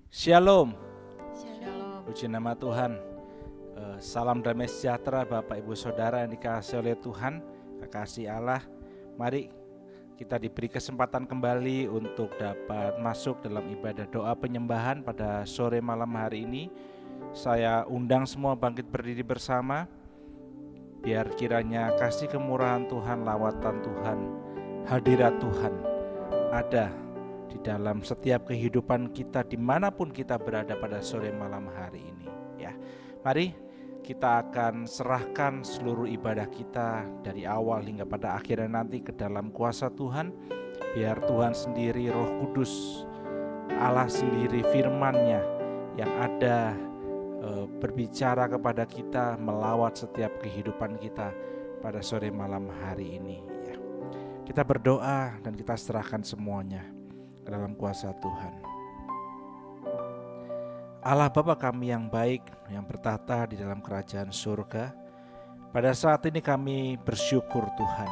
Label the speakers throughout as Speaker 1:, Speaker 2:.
Speaker 1: Shalom,
Speaker 2: Shalom.
Speaker 1: puji nama Tuhan. Salam damai sejahtera Bapak Ibu Saudara yang dikasihi oleh Tuhan, kekasih Allah. Mari kita diberi kesempatan kembali untuk dapat masuk dalam ibadah doa penyembahan pada sore malam hari ini. Saya undang semua bangkit berdiri bersama. Biar kiranya kasih kemurahan Tuhan, lawatan Tuhan, hadirat Tuhan ada di dalam setiap kehidupan kita dimanapun kita berada pada sore malam hari ini. Ya, mari kita akan serahkan seluruh ibadah kita dari awal hingga pada akhirnya nanti ke dalam kuasa Tuhan. Biar Tuhan sendiri, Roh Kudus, Allah sendiri, firman-Nya yang ada berbicara kepada kita, melawat setiap kehidupan kita pada sore malam hari ini. Ya, kita berdoa dan kita serahkan semuanya dalam kuasa Tuhan. Allah Bapa kami yang baik, yang bertahta di dalam kerajaan surga, pada saat ini kami bersyukur Tuhan,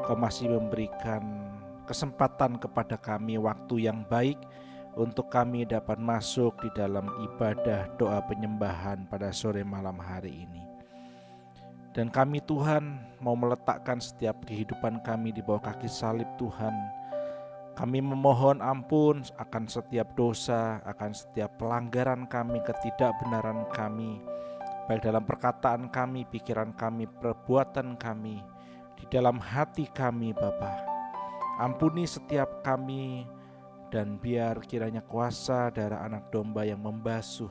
Speaker 1: Kau masih memberikan kesempatan kepada kami waktu yang baik untuk kami dapat masuk di dalam ibadah doa penyembahan pada sore malam hari ini. Dan kami Tuhan mau meletakkan setiap kehidupan kami di bawah kaki salib Tuhan. Kami memohon ampun akan setiap dosa, akan setiap pelanggaran kami, ketidakbenaran kami, baik dalam perkataan kami, pikiran kami, perbuatan kami, di dalam hati kami Bapa. Ampuni setiap kami, dan biar kiranya kuasa darah anak domba yang membasuh,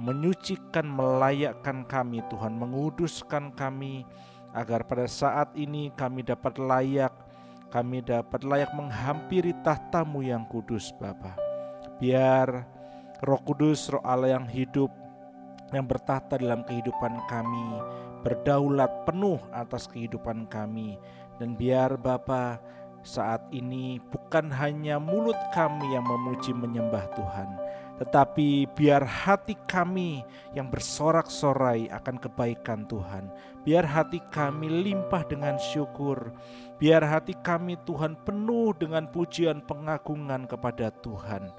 Speaker 1: menyucikan, melayakkan kami Tuhan, menguduskan kami, agar pada saat ini kami dapat layak menghampiri tahta-Mu yang kudus Bapa. Biar Roh Kudus, Roh Allah yang hidup, yang bertahta dalam kehidupan kami, berdaulat penuh atas kehidupan kami. Dan biar Bapa saat ini bukan hanya mulut kami yang memuji menyembah Tuhan, tetapi biar hati kami yang bersorak-sorai akan kebaikan Tuhan. Biar hati kami limpah dengan syukur. Biar hati kami Tuhan penuh dengan pujian pengagungan kepada Tuhan.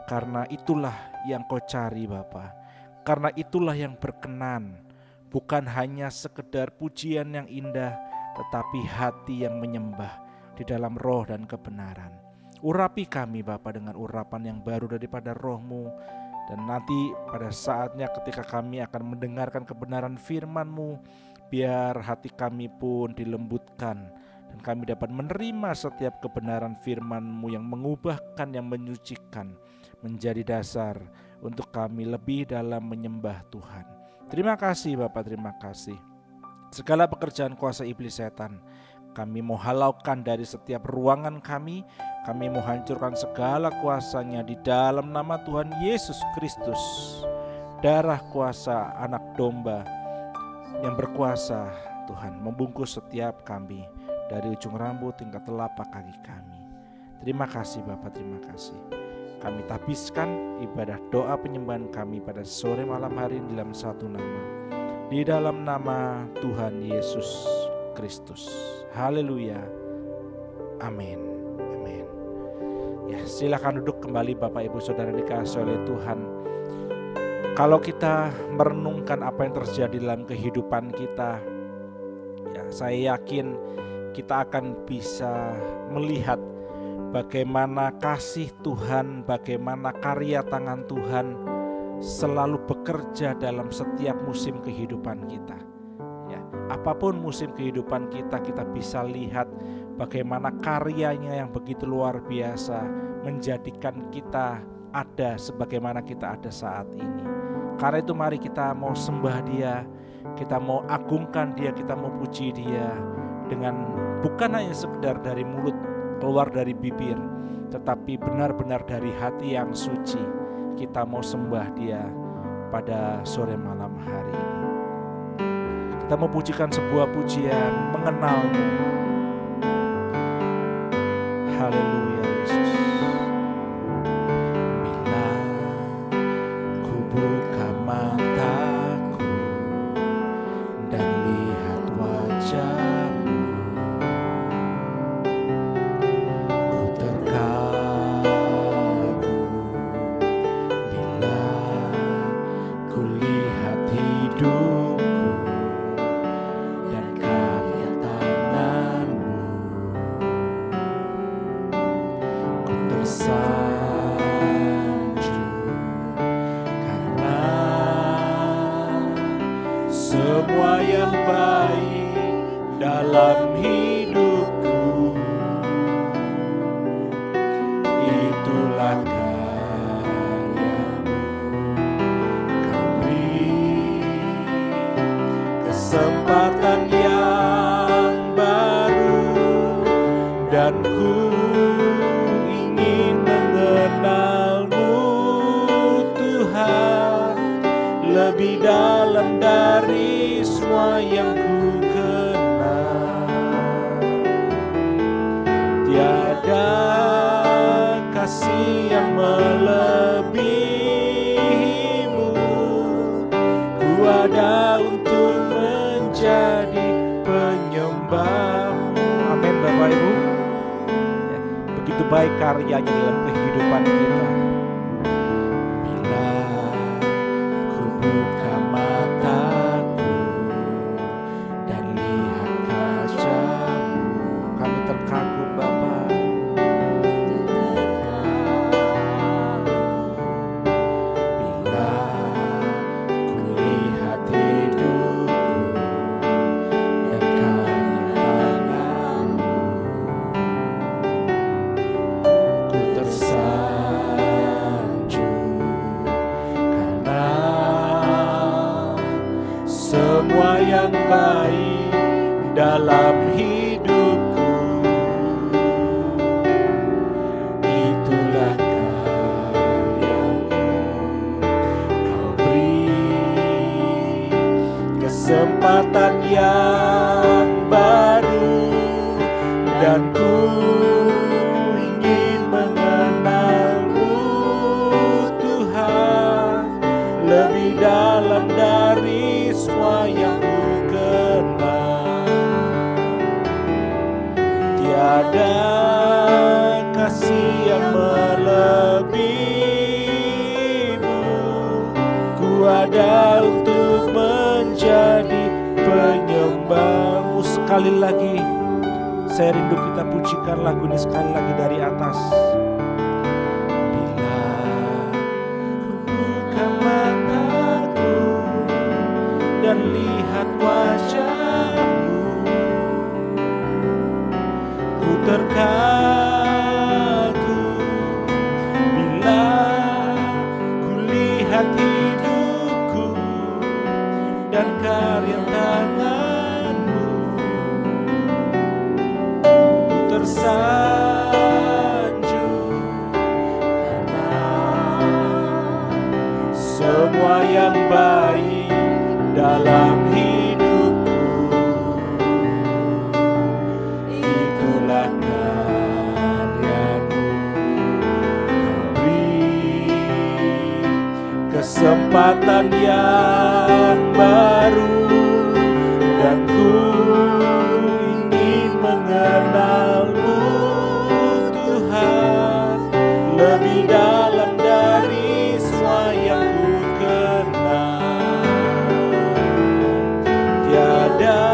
Speaker 1: Karena itulah yang Kau cari Bapa. Karena itulah yang berkenan. Bukan hanya sekedar pujian yang indah, tetapi hati yang menyembah di dalam roh dan kebenaran. Urapi kami Bapa dengan urapan yang baru daripada Roh-Mu. Dan nanti pada saatnya ketika kami akan mendengarkan kebenaran firman-Mu, biar hati kami pun dilembutkan, dan kami dapat menerima setiap kebenaran firman-Mu yang mengubahkan, yang menyucikan, menjadi dasar untuk kami lebih dalam menyembah Tuhan. Terima kasih Bapa, terima kasih. Segala pekerjaan kuasa iblis setan kami mau halaukan dari setiap ruangan kami. Kami mau hancurkan segala kuasanya di dalam nama Tuhan Yesus Kristus. Darah kuasa anak domba yang berkuasa Tuhan membungkus setiap kami dari ujung rambut hingga telapak kaki kami. Terima kasih Bapa, terima kasih. Kami habiskan ibadah doa penyembahan kami pada sore malam hari ini dalam satu nama. Di dalam nama Tuhan Yesus Kristus. Haleluya. Amin. Amin. Ya, silakan duduk kembali Bapak Ibu Saudara dikasihi oleh Tuhan. Kalau kita merenungkan apa yang terjadi dalam kehidupan kita, ya, saya yakin kita akan bisa melihat bagaimana kasih Tuhan, bagaimana karya tangan Tuhan selalu bekerja dalam setiap musim kehidupan kita. Ya, apapun musim kehidupan kita, kita bisa lihat bagaimana karyanya yang begitu luar biasa menjadikan kita ada sebagaimana kita ada saat ini. Karena itu mari kita mau sembah Dia, kita mau agungkan Dia, kita mau puji Dia dengan bukan hanya sekedar dari mulut, keluar dari bibir, tetapi benar-benar dari hati yang suci. Kita mau sembah Dia pada sore malam hari ini. Kita mau pujikan sebuah pujian mengenal-Mu. Haleluya Yesus. Bila ku buka mataku dan lihat wajah-Mu, ku terkagum dalam hidupku. Itulah karyamu, Kau beri kesempatan yang baru, dan ku ingin mengenalmu Tuhan lebih dalam dari semua yang ku kenal. Tiada kasih yang melebihimu, ku ada untuk menjadi penyembahmu. Amin Bapak Ibu. Ya, begitu baik karyanya dalam kehidupan kita. Bila ku buka mataku dan lihat wajah-Mu, kami terkagum Bapa. Bila ku lihat hidupku dan karya tangan-Mu, ku tersanjung karena semua yang baik dalam hidupku. Itulah karya-Mu, Kau beri kesempatan yang baru, dan ku ingin mengenalmu Tuhan lebih dalam dari semua yang ku kenal. Tiada kasih yang melebihimu, ku ada untuk menjadi penyembahmu. Sekali lagi saya rindu kita pujikan lagu ini sekali lagi dari atas. Bila ku buka mataku dan lihat wajah-Mu, ku terkagum. Bila ku lihat hidupku dan karya tangan-Mu, ku tersanjung karena semua yang baik dalam hidupku. Itulah karya-Mu, Kau beri kesempatan yang baru, dan ku ingin mengenalmu Tuhan lebih dalam dari semua yang ku kenal. Tiada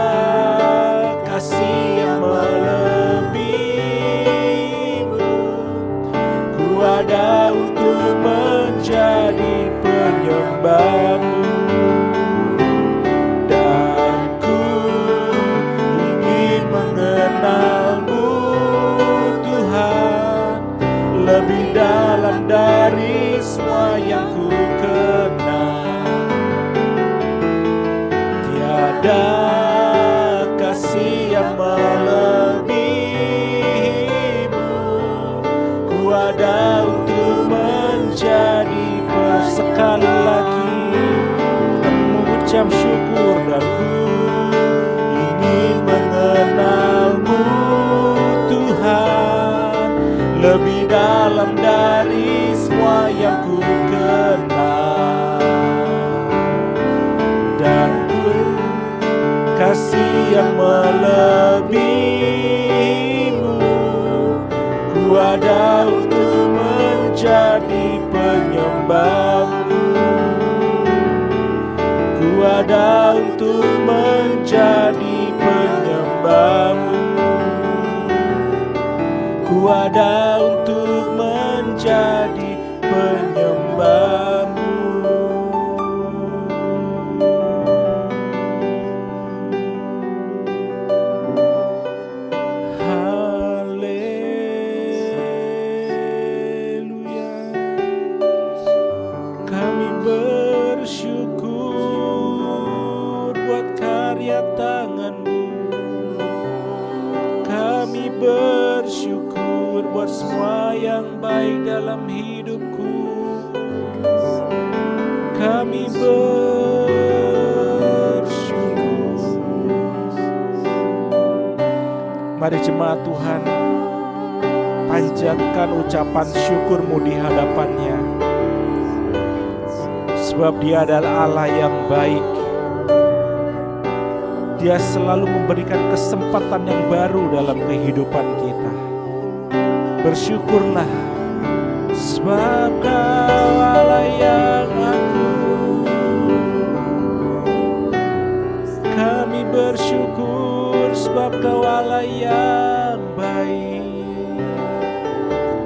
Speaker 1: kasih yang melebihimu, ku ada untuk menjadi penyembahmu, dan ku ingin mengenalmu Tuhan lebih dalam dari semua yang ku kenal. Tiada kasih yang melebihimu, ku ada untuk menjadi sekali lagi mengucap syukur, dan ku ingin mengenalmu Tuhan lebih dalam dari semua yang ku kenal. Dan ku kasih yang melebihimu, ku ada untuk menjadi penyembahmu, ku ada untuk menjadi penyembahmu, ku ada untuk menjadi penyembahmu. baik dalam hidupku. Kami bersyukur. Mari jemaat Tuhan, panjatkan ucapan syukurmu di hadapannya. Sebab Dia adalah Allah yang baik. Dia selalu memberikan kesempatan yang baru dalam kehidupan kita. Bersyukurlah, sebab Kau Allah yang agung. Kami bersyukur sebab Kau Allah yang baik.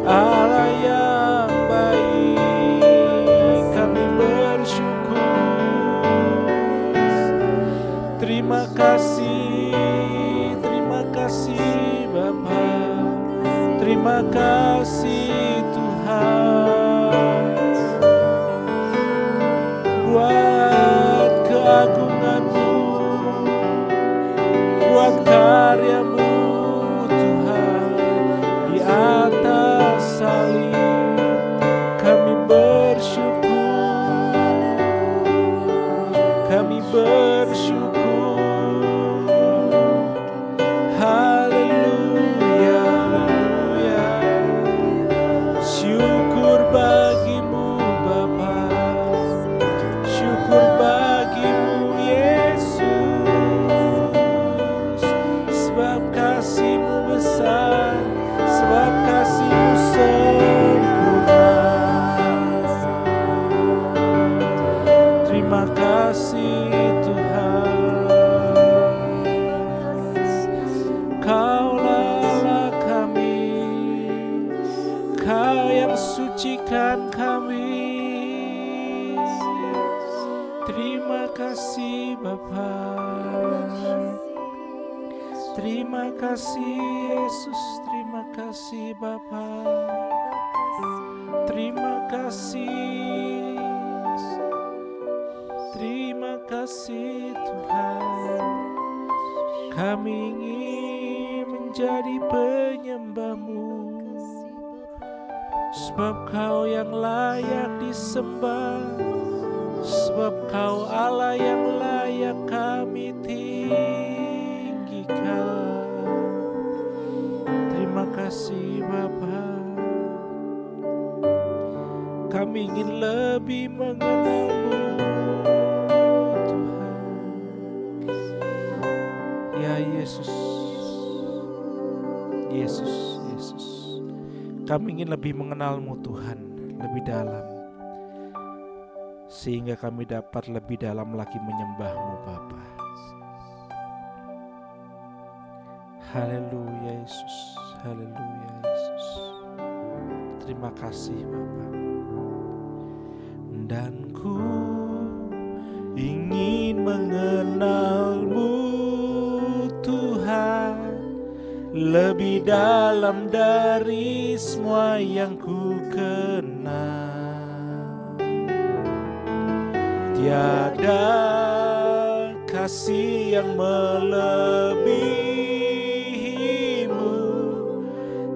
Speaker 1: Allah yang baik, kami bersyukur. Terima kasih Bapa. Terima kasih Tuhan buat keagungan-Mu, buat karya-Mu Tuhan di atas salib. Kami bersyukur, kami bersyukur. Haleluya, haleluya. Syukur bagimu Bapa, syukur bagimu Yesus. Sebab kasih-Mu besar, sebab kasih-Mu sempurna. Terima kasih Tuhan. Kaulah Allah kami, Kau yang sucikan kami. Terima kasih Bapa. Terima kasih Yesus, terima kasih Bapa. Terima kasih. Terima kasih Tuhan. Kami ingin menjadi penyembah-Mu, sebab Kau yang layak disembah, sebab Kau Allah yang layak kami tinggikan. Terima kasih Bapa. Kami ingin lebih mengenal-Mu Tuhan. Ya Yesus, Yesus, Yesus. Kami ingin lebih mengenal-Mu Tuhan, lebih dalam, sehingga kami dapat lebih dalam lagi menyembah-Mu Bapa. Haleluya Yesus, haleluya Yesus. Terima kasih Bapa. Dan ku ingin mengenal-Mu Tuhan, lebih dalam dari semua yang ku kenal. Tiada kasih yang melebihi-Mu.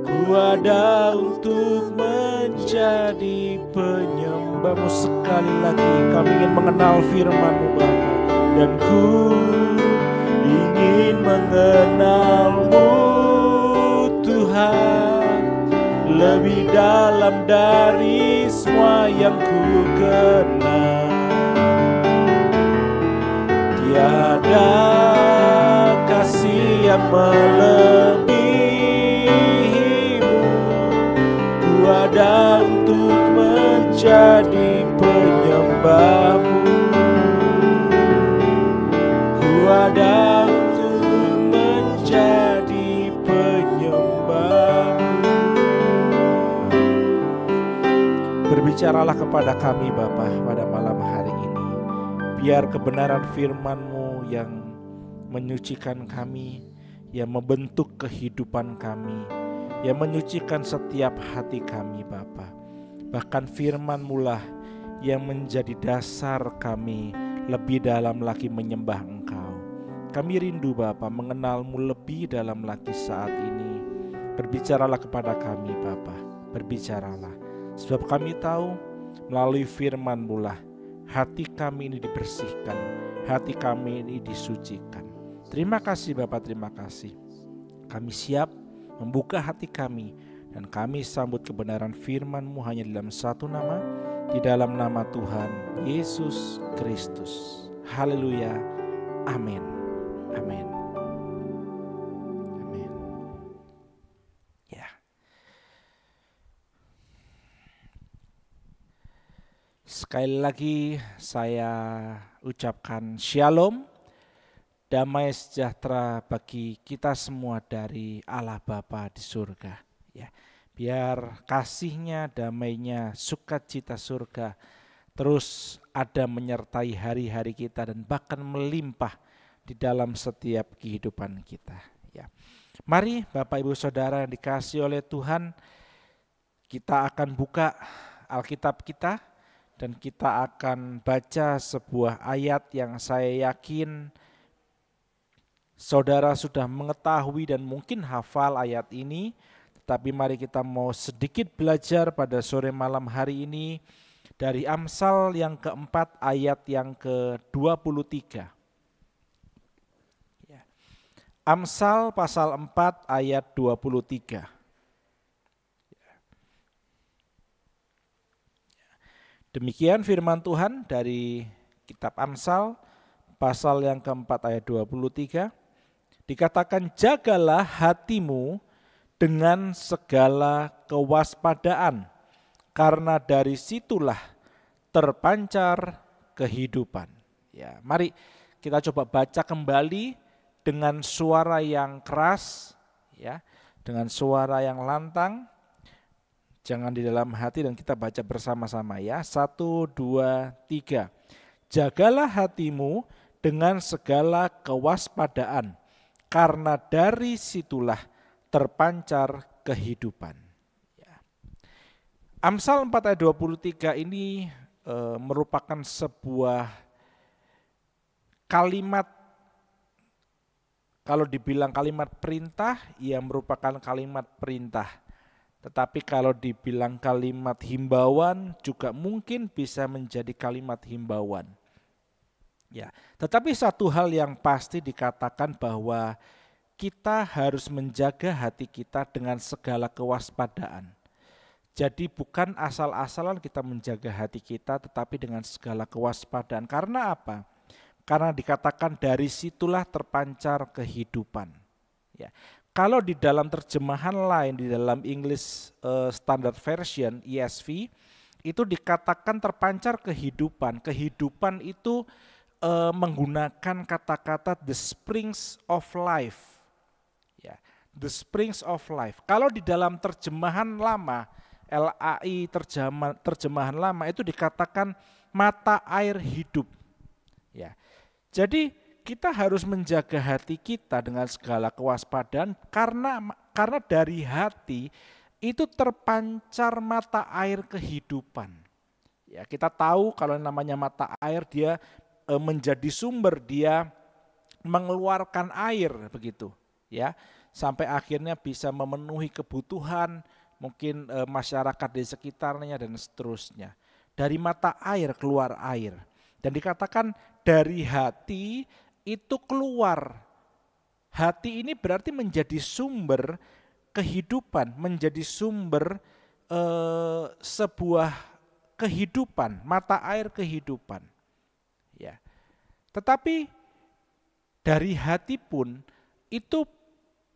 Speaker 1: Ku ada untuk menjadi penyembah-Mu. Sekali lagi kami ingin mengenal firman-Mu Bapa. Dan ku ingin mengenal-Mu Tuhan, lebih dalam dari semua yang ku kenal. Tiada kasih yang melebihi-Mu. Ku ada untuk menjadi penyembah-Mu. Ku ada untuk menjadi penyembah-Mu. Berbicaralah kepada kami Bapa pada malam hari ini. Biar kebenaran firman-Mu yang menyucikan kami, yang membentuk kehidupan kami, yang menyucikan setiap hati kami Bapa. Bahkan firman-Mu lah yang menjadi dasar kami lebih dalam lagi menyembah Engkau. Kami rindu Bapa mengenal-Mu lebih dalam lagi saat ini. Berbicaralah kepada kami Bapa. berbicaralah. Sebab kami tahu melalui firman-Mu lah hati kami ini dibersihkan, hati kami ini disucikan. Terima kasih Bapa, terima kasih. Kami siap membuka hati kami dan kami sambut kebenaran firman-Mu hanya dalam satu nama, di dalam nama Tuhan Yesus Kristus. Haleluya. Amin. Amin. Amin. Ya. Sekali lagi saya ucapkan shalom, damai sejahtera bagi kita semua dari Allah Bapa di surga. Ya. Biar kasih-Nya, damai-Nya, sukacita surga terus ada menyertai hari-hari kita dan bahkan melimpah di dalam setiap kehidupan kita. Ya. Mari Bapak Ibu Saudara yang dikasihi oleh Tuhan, kita akan buka Alkitab kita dan kita akan baca sebuah ayat yang saya yakin saudara sudah mengetahui dan mungkin hafal ayat ini. Tapi mari kita mau sedikit belajar pada sore malam hari ini dari Amsal yang keempat ayat yang ke-23. Amsal pasal 4 ayat 23. Demikian firman Tuhan dari kitab Amsal pasal yang keempat ayat 23. Dikatakan, jagalah hatimu dengan segala kewaspadaan, karena dari situlah terpancar kehidupan. Ya, mari kita coba baca kembali dengan suara yang keras, ya, dengan suara yang lantang. Jangan di dalam hati dan kita baca bersama-sama ya. 1, 2, 3. Jagalah hatimu dengan segala kewaspadaan, karena dari situlah terpancar kehidupan. Ya. Amsal 4 ayat 23 ini merupakan sebuah kalimat, kalau dibilang kalimat perintah, ia merupakan kalimat perintah. Tetapi kalau dibilang kalimat himbauan juga mungkin bisa menjadi kalimat himbauan. Ya, tetapi satu hal yang pasti dikatakan bahwa kita harus menjaga hati kita dengan segala kewaspadaan. Jadi bukan asal-asalan kita menjaga hati kita, tetapi dengan segala kewaspadaan. Karena apa? Karena dikatakan dari situlah terpancar kehidupan. Ya. Kalau di dalam terjemahan lain, di dalam English Standard Version ESV, itu dikatakan terpancar kehidupan. Kehidupan itu menggunakan kata-kata the springs of life. Ya, the springs of life. Kalau di dalam terjemahan lama, LAI terjemahan lama itu dikatakan mata air hidup. Ya, jadi kita harus menjaga hati kita dengan segala kewaspadaan karena dari hati itu terpancar mata air kehidupan. Ya, kita tahu kalau namanya mata air dia menjadi sumber, dia mengeluarkan air begitu. Ya, sampai akhirnya bisa memenuhi kebutuhan mungkin masyarakat di sekitarnya dan seterusnya. Dari mata air keluar air. Dan dikatakan dari hati itu keluar. Hati ini berarti menjadi sumber kehidupan, menjadi sumber sebuah kehidupan, mata air kehidupan. Ya. Tetapi dari hati pun itu,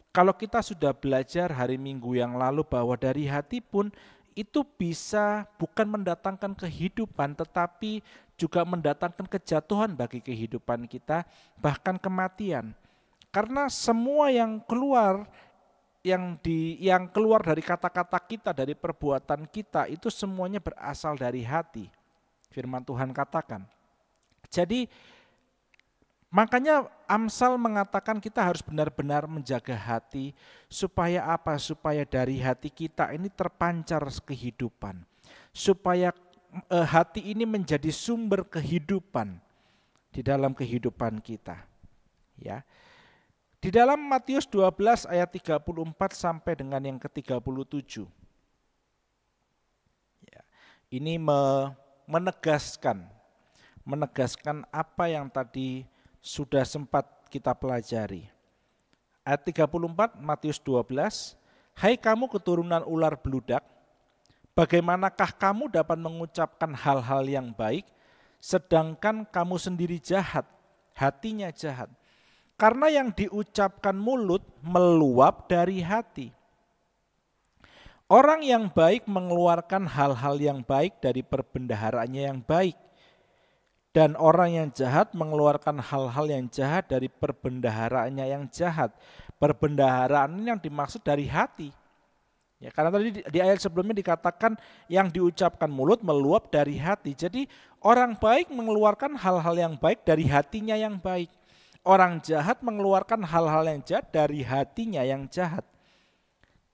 Speaker 1: kalau kita sudah belajar hari Minggu yang lalu bahwa dari hati pun itu bisa bukan mendatangkan kehidupan, tetapi juga mendatangkan kejatuhan bagi kehidupan kita, bahkan kematian. Karena semua yang keluar dari kata-kata kita, dari perbuatan kita, itu semuanya berasal dari hati. Firman Tuhan katakan. Jadi makanya Amsal mengatakan kita harus benar-benar menjaga hati. Supaya apa? Supaya dari hati kita ini terpancar kehidupan. Supaya hati ini menjadi sumber kehidupan di dalam kehidupan kita. Ya. Di dalam Matius 12 ayat 34 sampai dengan yang ke-37. Ini menegaskan apa yang tadi sudah sempat kita pelajari. Ayat 34 Matius 12, hai kamu keturunan ular beludak, bagaimanakah kamu dapat mengucapkan hal-hal yang baik, sedangkan kamu sendiri jahat, hatinya jahat. Karena yang diucapkan mulut meluap dari hati. Orang yang baik mengeluarkan hal-hal yang baik dari perbendaharaannya yang baik. Dan orang yang jahat mengeluarkan hal-hal yang jahat dari perbendaharaannya yang jahat. Perbendaharaan ini yang dimaksud dari hati. Ya, karena tadi di ayat sebelumnya dikatakan yang diucapkan mulut meluap dari hati. Jadi orang baik mengeluarkan hal-hal yang baik dari hatinya yang baik. Orang jahat mengeluarkan hal-hal yang jahat dari hatinya yang jahat.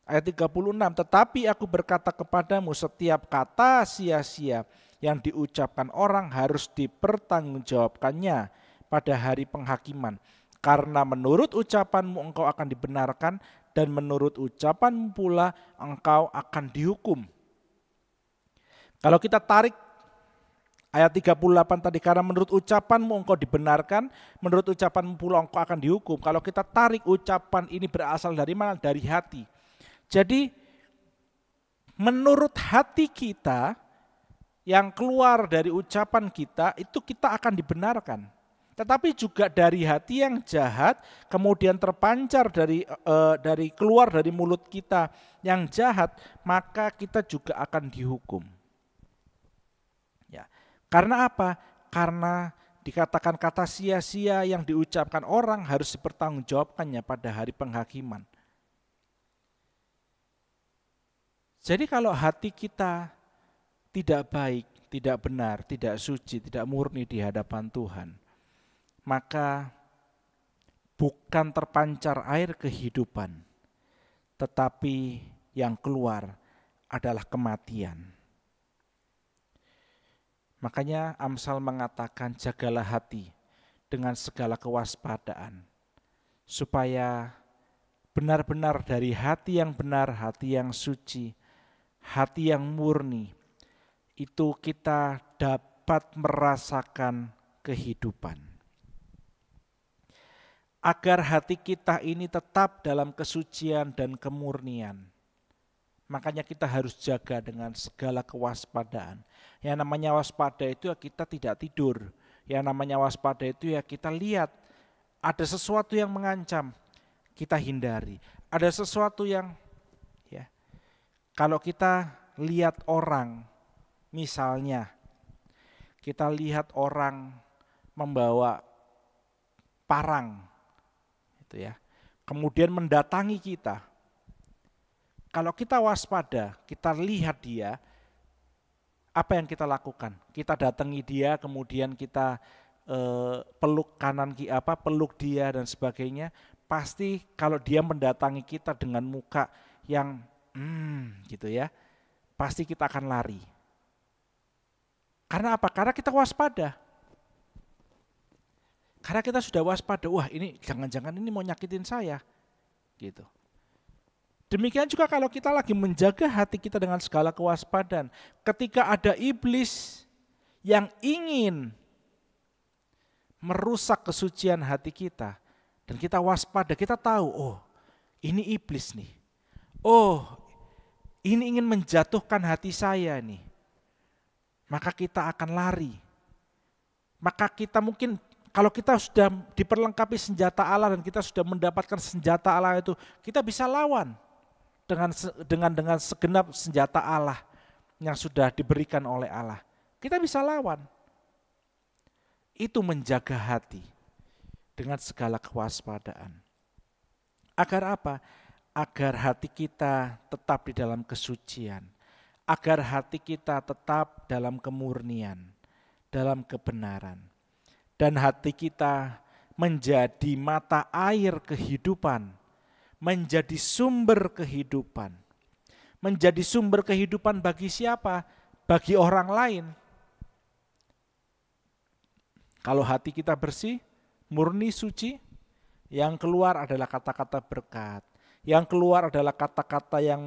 Speaker 1: Ayat 36, tetapi aku berkata kepadamu setiap kata sia-sia yang diucapkan orang harus dipertanggungjawabkannya pada hari penghakiman. Karena menurut ucapanmu engkau akan dibenarkan dan menurut ucapanmu pula engkau akan dihukum. Kalau kita tarik ayat 38 tadi, karena menurut ucapanmu engkau dibenarkan, menurut ucapanmu pula engkau akan dihukum. Kalau kita tarik ucapan ini berasal dari mana? Dari hati. Jadi menurut hati kita yang keluar dari ucapan kita itu kita akan dibenarkan. Tetapi juga dari hati yang jahat kemudian terpancar dari keluar dari mulut kita yang jahat, maka kita juga akan dihukum. Ya. Karena apa? Karena dikatakan kata sia-sia yang diucapkan orang harus dipertanggungjawabkannya pada hari penghakiman. Jadi kalau hati kita tidak baik, tidak benar, tidak suci, tidak murni di hadapan Tuhan, maka bukan terpancar air kehidupan, tetapi yang keluar adalah kematian. Makanya Amsal mengatakan jagalah hati dengan segala kewaspadaan, supaya benar-benar dari hati yang benar, hati yang suci, hati yang murni, itu kita dapat merasakan kehidupan. Agar hati kita ini tetap dalam kesucian dan kemurnian, makanya kita harus jaga dengan segala kewaspadaan. Yang namanya waspada itu ya kita tidak tidur. Yang namanya waspada itu ya kita lihat ada sesuatu yang mengancam, kita hindari. Ada sesuatu yang kalau kita lihat orang, misalnya kita lihat orang membawa parang, itu ya, kemudian mendatangi kita. Kalau kita waspada, kita lihat dia, apa yang kita lakukan? Kita datangi dia, kemudian kita peluk peluk dia dan sebagainya. Pasti kalau dia mendatangi kita dengan muka yang gitu ya, pasti kita akan lari. Karena apa? Karena kita waspada. Karena kita sudah waspada, wah ini jangan-jangan ini mau nyakitin saya. Gitu. Demikian juga kalau kita lagi menjaga hati kita dengan segala kewaspadaan. Ketika ada iblis yang ingin merusak kesucian hati kita, dan kita waspada, kita tahu, oh ini iblis nih. Oh ini ingin menjatuhkan hati saya nih, maka kita akan lari. Maka kita mungkin kalau kita sudah diperlengkapi senjata Allah dan kita sudah mendapatkan senjata Allah itu, kita bisa lawan dengan segenap senjata Allah yang sudah diberikan oleh Allah. Kita bisa lawan. Itu menjaga hati dengan segala kewaspadaan. Agar apa? Agar hati kita tetap di dalam kesucian, agar hati kita tetap dalam kemurnian, dalam kebenaran, dan hati kita menjadi mata air kehidupan, menjadi sumber kehidupan. Menjadi sumber kehidupan bagi siapa? Bagi orang lain. Kalau hati kita bersih, murni, suci, yang keluar adalah kata-kata berkat. Yang keluar adalah kata-kata yang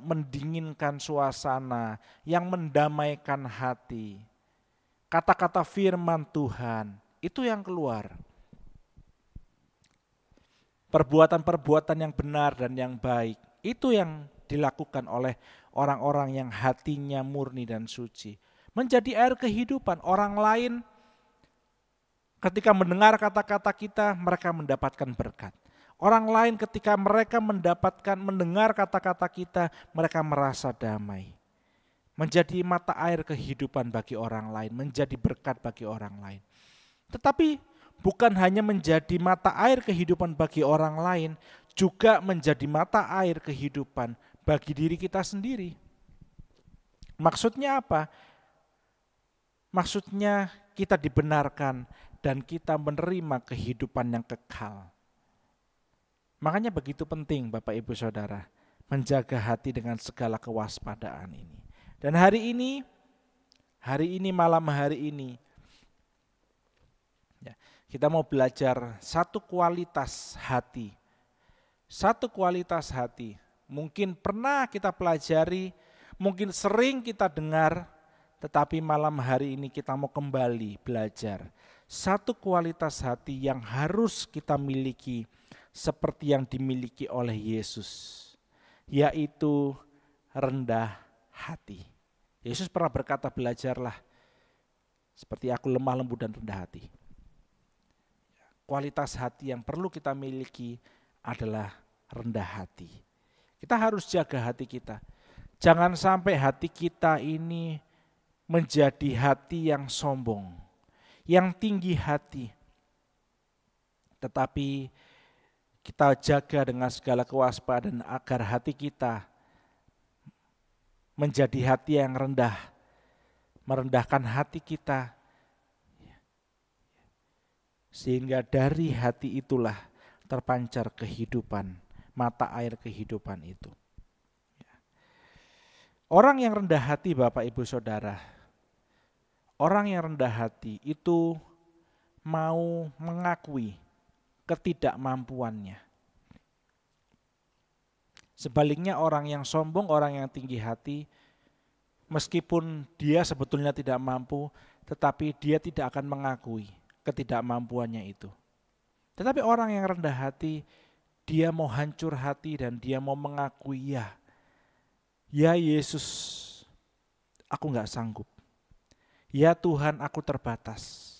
Speaker 1: mendinginkan suasana, yang mendamaikan hati. Kata-kata firman Tuhan, itu yang keluar. Perbuatan-perbuatan yang benar dan yang baik, itu yang dilakukan oleh orang-orang yang hatinya murni dan suci. Menjadi air kehidupan. Orang lain ketika mendengar kata-kata kita, mereka mendapatkan berkat. Orang lain ketika mereka mendengar kata-kata kita, mereka merasa damai. Menjadi mata air kehidupan bagi orang lain, menjadi berkat bagi orang lain. Tetapi bukan hanya menjadi mata air kehidupan bagi orang lain, juga menjadi mata air kehidupan bagi diri kita sendiri. Maksudnya apa? Maksudnya kita dibenarkan dan kita menerima kehidupan yang kekal. Makanya begitu penting Bapak Ibu Saudara menjaga hati dengan segala kewaspadaan ini. Dan hari ini malam hari ini ya, kita mau belajar satu kualitas hati. Satu kualitas hati. Mungkin pernah kita pelajari, mungkin sering kita dengar, tetapi malam hari ini kita mau kembali belajar. Satu kualitas hati yang harus kita miliki seperti yang dimiliki oleh Yesus, yaitu rendah hati. Yesus pernah berkata, belajarlah seperti aku lemah lembut dan rendah hati. Kualitas hati yang perlu kita miliki adalah rendah hati. Kita harus jaga hati kita. Jangan sampai hati kita ini menjadi hati yang sombong, yang tinggi hati. Tetapi kita jaga dengan segala kewaspadaan agar hati kita menjadi hati yang rendah, merendahkan hati kita. Sehingga dari hati itulah terpancar kehidupan, mata air kehidupan itu. Orang yang rendah hati Bapak Ibu Saudara, orang yang rendah hati itu mau mengakui ketidakmampuannya. Sebaliknya orang yang sombong, orang yang tinggi hati, meskipun dia sebetulnya tidak mampu, tetapi dia tidak akan mengakui ketidakmampuannya itu. Tetapi orang yang rendah hati, dia mau hancur hati dan dia mau mengakui, ya Yesus, aku gak sanggup. Ya Tuhan, aku terbatas.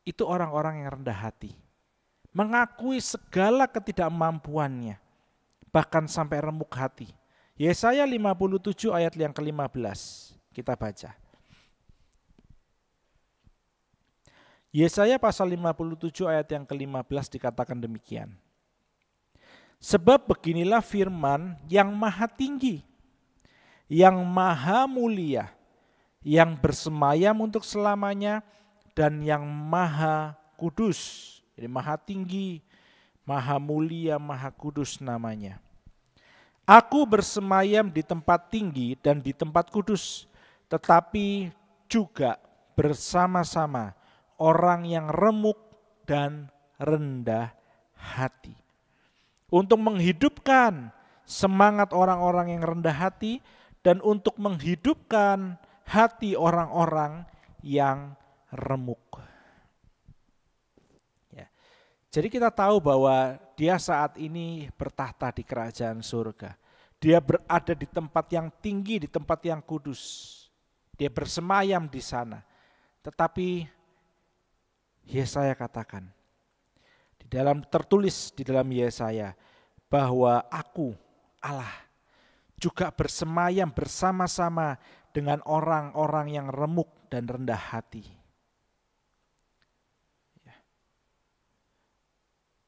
Speaker 1: Itu orang-orang yang rendah hati. Mengakui segala ketidakmampuannya, bahkan sampai remuk hati. Yesaya 57 ayat yang ke-15, kita baca. Yesaya pasal 57 ayat yang ke-15 dikatakan demikian. Sebab beginilah firman yang maha tinggi, yang maha mulia, yang bersemayam untuk selamanya, dan yang maha kudus. Jadi maha tinggi, maha mulia, maha kudus namanya. Aku bersemayam di tempat tinggi dan di tempat kudus, tetapi juga bersama-sama orang yang remuk dan rendah hati. Untuk menghidupkan semangat orang-orang yang rendah hati dan untuk menghidupkan hati orang-orang yang remuk. Jadi kita tahu bahwa dia saat ini bertahta di kerajaan surga. Dia berada di tempat yang tinggi, di tempat yang kudus. Dia bersemayam di sana. Tetapi Yesaya katakan, tertulis di dalam Yesaya bahwa aku Allah juga bersemayam bersama-sama dengan orang-orang yang remuk dan rendah hati.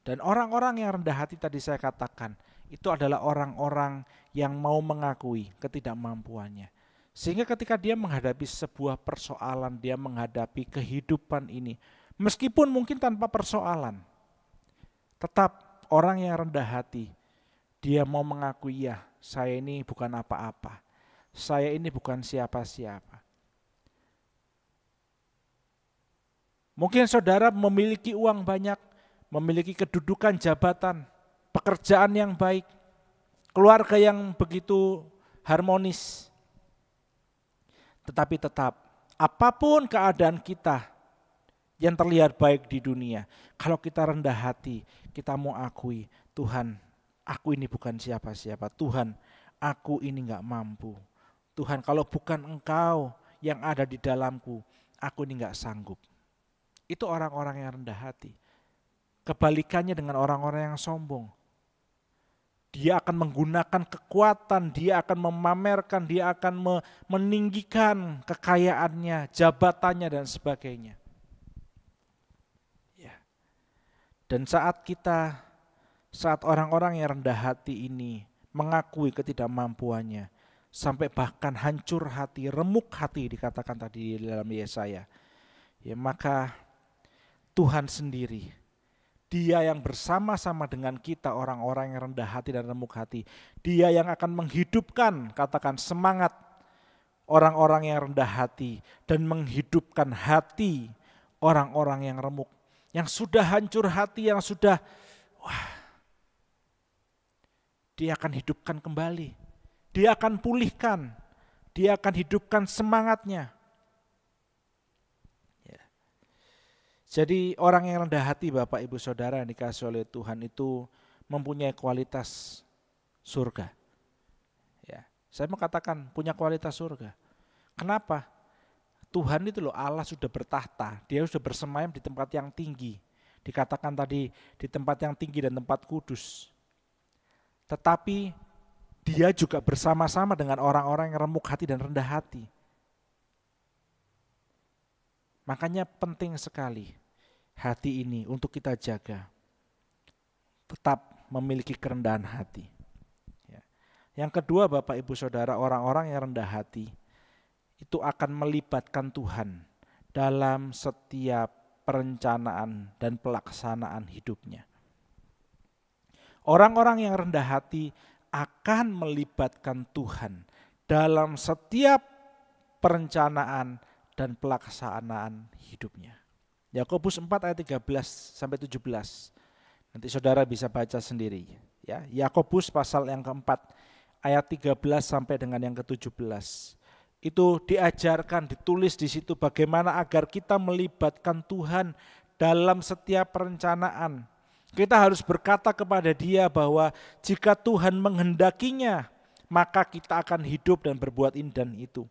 Speaker 1: Dan orang-orang yang rendah hati tadi saya katakan, itu adalah orang-orang yang mau mengakui ketidakmampuannya. Sehingga ketika dia menghadapi sebuah persoalan, dia menghadapi kehidupan ini, meskipun mungkin tanpa persoalan, tetap orang yang rendah hati, dia mau mengakui, ya saya ini bukan apa-apa, saya ini bukan siapa-siapa. Mungkin saudara memiliki uang banyak, memiliki kedudukan jabatan, pekerjaan yang baik, keluarga yang begitu harmonis. Tetapi tetap, apapun keadaan kita yang terlihat baik di dunia, kalau kita rendah hati, kita mau akui, Tuhan, aku ini bukan siapa-siapa. Tuhan, aku ini gak mampu. Tuhan, kalau bukan Engkau yang ada di dalamku, aku ini gak sanggup. Itu orang-orang yang rendah hati. Kebalikannya dengan orang-orang yang sombong. Dia akan menggunakan kekuatan, dia akan memamerkan, dia akan meninggikan kekayaannya, jabatannya dan sebagainya. Ya. Dan saat orang-orang yang rendah hati ini mengakui ketidakmampuannya, sampai bahkan hancur hati, remuk hati dikatakan tadi di dalam Yesaya, ya maka Tuhan sendiri, Dia yang bersama-sama dengan kita orang-orang yang rendah hati dan remuk hati. Dia yang akan menghidupkan, katakan semangat orang-orang yang rendah hati dan menghidupkan hati orang-orang yang remuk. Yang sudah hancur hati, yang sudah, Dia akan hidupkan kembali. Dia akan pulihkan, Dia akan hidupkan semangatnya. Jadi orang yang rendah hati Bapak Ibu Saudara yang dikasihi oleh Tuhan itu mempunyai kualitas surga. Ya, saya mau katakan punya kualitas surga. Kenapa? Tuhan itu loh, Allah sudah bertahta, Dia sudah bersemayam di tempat yang tinggi. Dikatakan tadi di tempat yang tinggi dan tempat kudus. Tetapi Dia juga bersama-sama dengan orang-orang yang remuk hati dan rendah hati. Makanya penting sekali hati ini untuk kita jaga. Tetap memiliki kerendahan hati. Yang kedua Bapak Ibu Saudara, orang-orang yang rendah hati itu akan melibatkan Tuhan dalam setiap perencanaan dan pelaksanaan hidupnya. Orang-orang yang rendah hati akan melibatkan Tuhan dalam setiap perencanaan dan pelaksanaan hidupnya. Yakobus 4 ayat 13 sampai 17. Nanti saudara bisa baca sendiri. Ya, Yakobus pasal yang keempat ayat 13 sampai dengan yang ke-17. Itu diajarkan, ditulis di situ bagaimana agar kita melibatkan Tuhan dalam setiap perencanaan. Kita harus berkata kepada Dia bahwa jika Tuhan menghendakinya, maka kita akan hidup dan berbuat ini dan itu.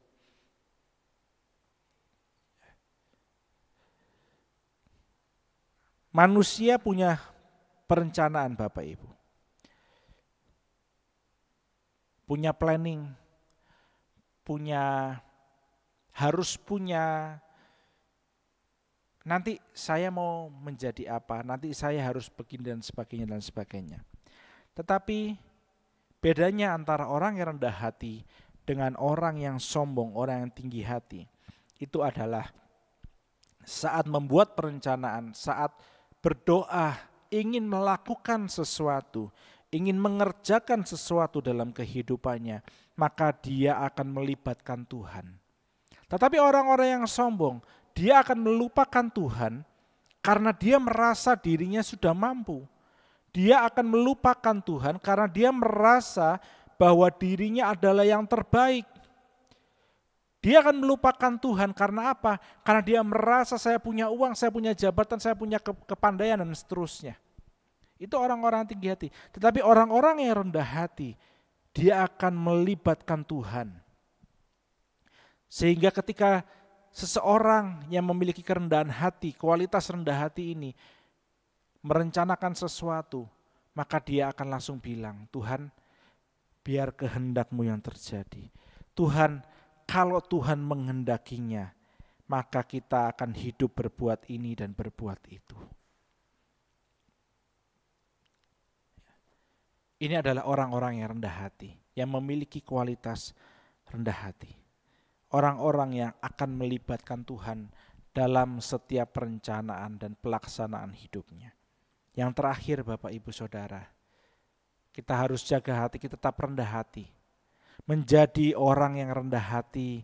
Speaker 1: Manusia punya perencanaan Bapak Ibu. Punya planning, harus punya, nanti saya mau menjadi apa, nanti saya harus begini dan sebagainya. Tetapi bedanya antara orang yang rendah hati dengan orang yang sombong, orang yang tinggi hati, itu adalah saat membuat perencanaan, saat berdoa, ingin melakukan sesuatu, ingin mengerjakan sesuatu dalam kehidupannya, maka dia akan melibatkan Tuhan. Tetapi orang-orang yang sombong, dia akan melupakan Tuhan karena dia merasa dirinya sudah mampu. Dia akan melupakan Tuhan karena dia merasa bahwa dirinya adalah yang terbaik. Dia akan melupakan Tuhan karena apa? Karena dia merasa saya punya uang, saya punya jabatan, saya punya kepandaian dan seterusnya. Itu orang-orang tinggi hati. Tetapi orang-orang yang rendah hati, dia akan melibatkan Tuhan. Sehingga ketika seseorang yang memiliki kerendahan hati, kualitas rendah hati ini, merencanakan sesuatu, maka dia akan langsung bilang, Tuhan, biar kehendak-Mu yang terjadi. Tuhan, kalau Tuhan menghendakinya, maka kita akan hidup berbuat ini dan berbuat itu. Ini adalah orang-orang yang rendah hati, yang memiliki kualitas rendah hati. Orang-orang yang akan melibatkan Tuhan dalam setiap perencanaan dan pelaksanaan hidupnya. Yang terakhir Bapak Ibu Saudara, kita harus jaga hati kita tetap rendah hati. Menjadi orang yang rendah hati